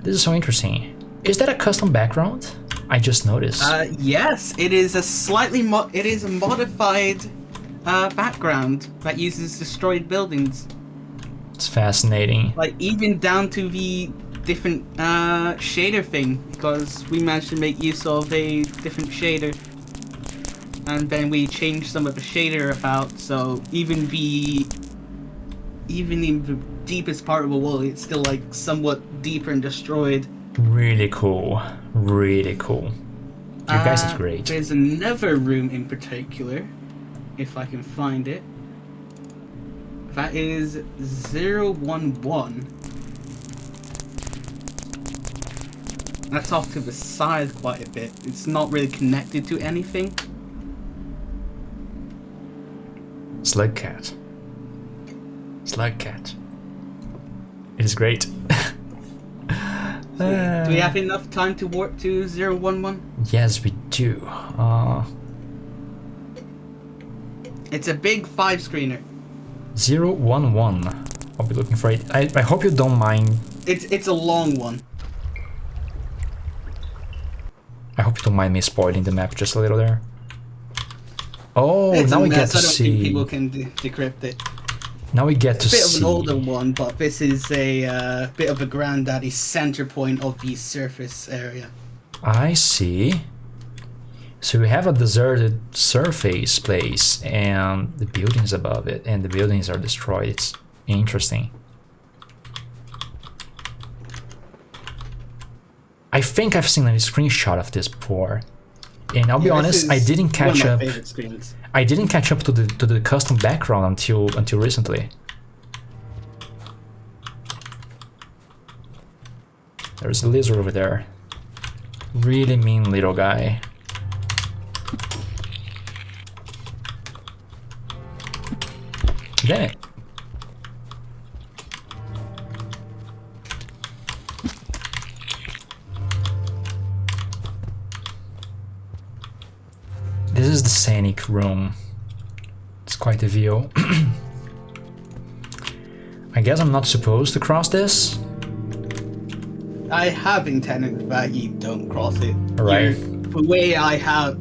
This is so interesting. Is that a custom background? I just noticed. Yes, it is a modified background that uses destroyed buildings. It's fascinating. Like even down to the different shader thing, because we managed to make use of a different shader. and then we changed some of the shader about, so even in the deepest part of the wall, it's still like somewhat deeper and destroyed. Really cool. Really cool. You guys is great. There's another room in particular, if I can find it. That is 011. That's off to the side quite a bit. It's not really connected to anything. Slugcat. Slugcat. It is great. Do we have enough time to warp to 011? Yes, we do. It's a big 5-screener. 011. I'll be looking for it. I hope you don't mind. It's a long one. I hope you don't mind me spoiling the map just a little there. Oh, It's now a we mess. get to I don't see. think people can decrypt it. Now we get to Bit of see. an older one, but this is a bit of a granddaddy center point of the surface area. I see. So we have a deserted surface place and the buildings above it, and the buildings are destroyed. It's interesting. I think I've seen a screenshot of this before, and I'll be honest, I didn't catch up. I didn't catch up to the custom background until recently. There's a lizard over there. Really mean little guy. Damn it. This is the scenic room. It's quite a view. I guess I'm not supposed to cross this. I have intended that you don't cross it. Right. The way I have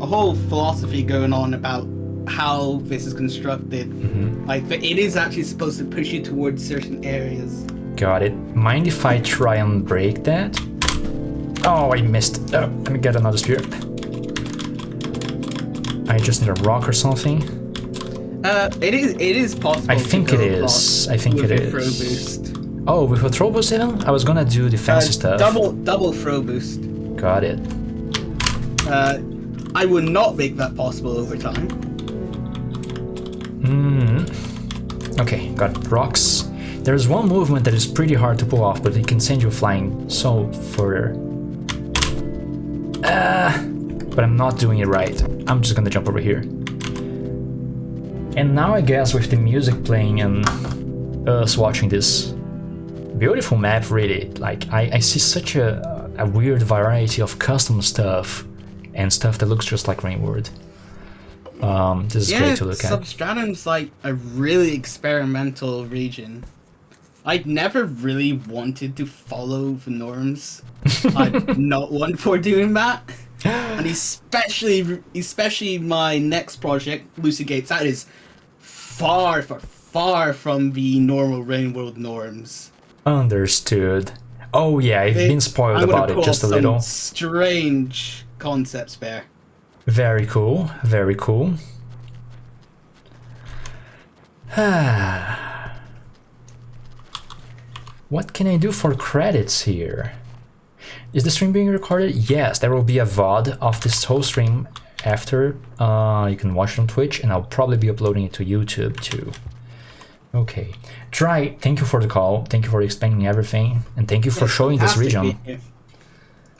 a whole philosophy going on about how this is constructed. Like, it is actually supposed to push you towards certain areas. Got it. Mind if I try and break that? Oh, I missed. Oh, let me get another spear. I just need a rock or something. It is possible. I think it is. I think it is. Throw boost. Oh, with a throw boost even? I was gonna do the fancy stuff. Double throw boost. Got it. I would not make that possible over time. Okay, got rocks. There's one movement that is pretty hard to pull off, but it can send you flying so further. But I'm not doing it right. I'm just gonna jump over here. And now I guess with the music playing and us watching this beautiful map, really, like I see such a weird variety of custom stuff and stuff that looks just like Rainward. This is great to look at. Substratum's like a really experimental region. I'd never really wanted to follow the norms. I'm not one for doing that. And especially my next project, Lucid Gates, that is far from the normal Rainworld norms. Understood. Oh yeah, I've been spoiled about it just a little. Strange concepts there. Very cool, very cool. What can I do for credits here? Is the stream being recorded? Yes, there will be a VOD of this whole stream after. You can watch it on Twitch, and I'll probably be uploading it to YouTube too. Okay. Dry, thank you for the call. Thank you for explaining everything, and thank you for showing this region.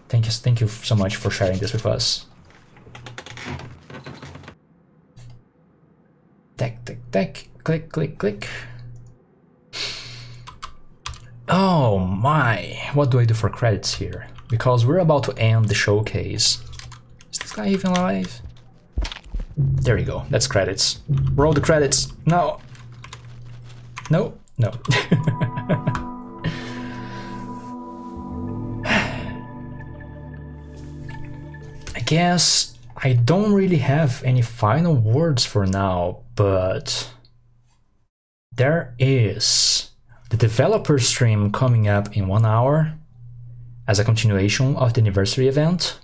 Thank you so much for sharing this with us. Tack, click, click, click. Oh my, what do I do for credits here? Because we're about to end the showcase. Is this guy even alive? There you go, that's credits. Roll the credits. No. No, no. I guess I don't really have any final words for now, but there is the developer stream coming up in 1 hour as a continuation of the anniversary event.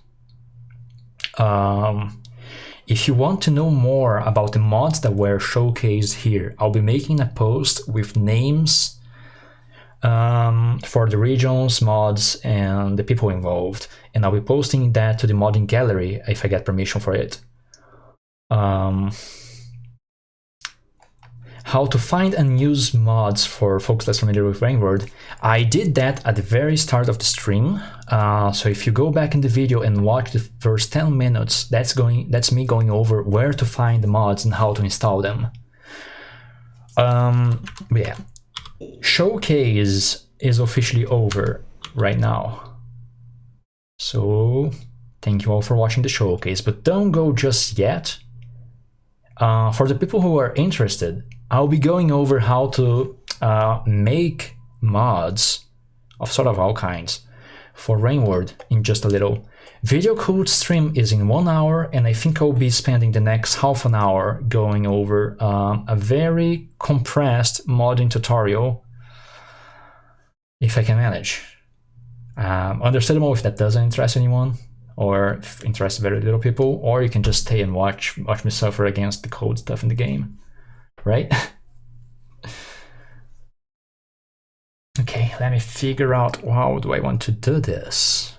If you want to know more about the mods that were showcased here, I'll be making a post with names for the regions, mods, and the people involved, and I'll be posting that to the modding gallery if I get permission for it. How to find and use mods for folks less familiar with Rainward. I did that at the very start of the stream, so if you go back in the video and watch the first 10 minutes, that's me going over where to find the mods and how to install them. But yeah, showcase is officially over right now. So thank you all for watching the showcase, but don't go just yet. For the people who are interested, I'll be going over how to make mods of sort of all kinds for Rainward in just a little. Video code stream is in 1 hour, and I think I'll be spending the next half an hour going over a very compressed modding tutorial, if I can manage. Understandable if that doesn't interest anyone, or if interests very little people, or you can just stay and watch me suffer against the code stuff in the game, right? Okay, let me figure out how do I want to do this.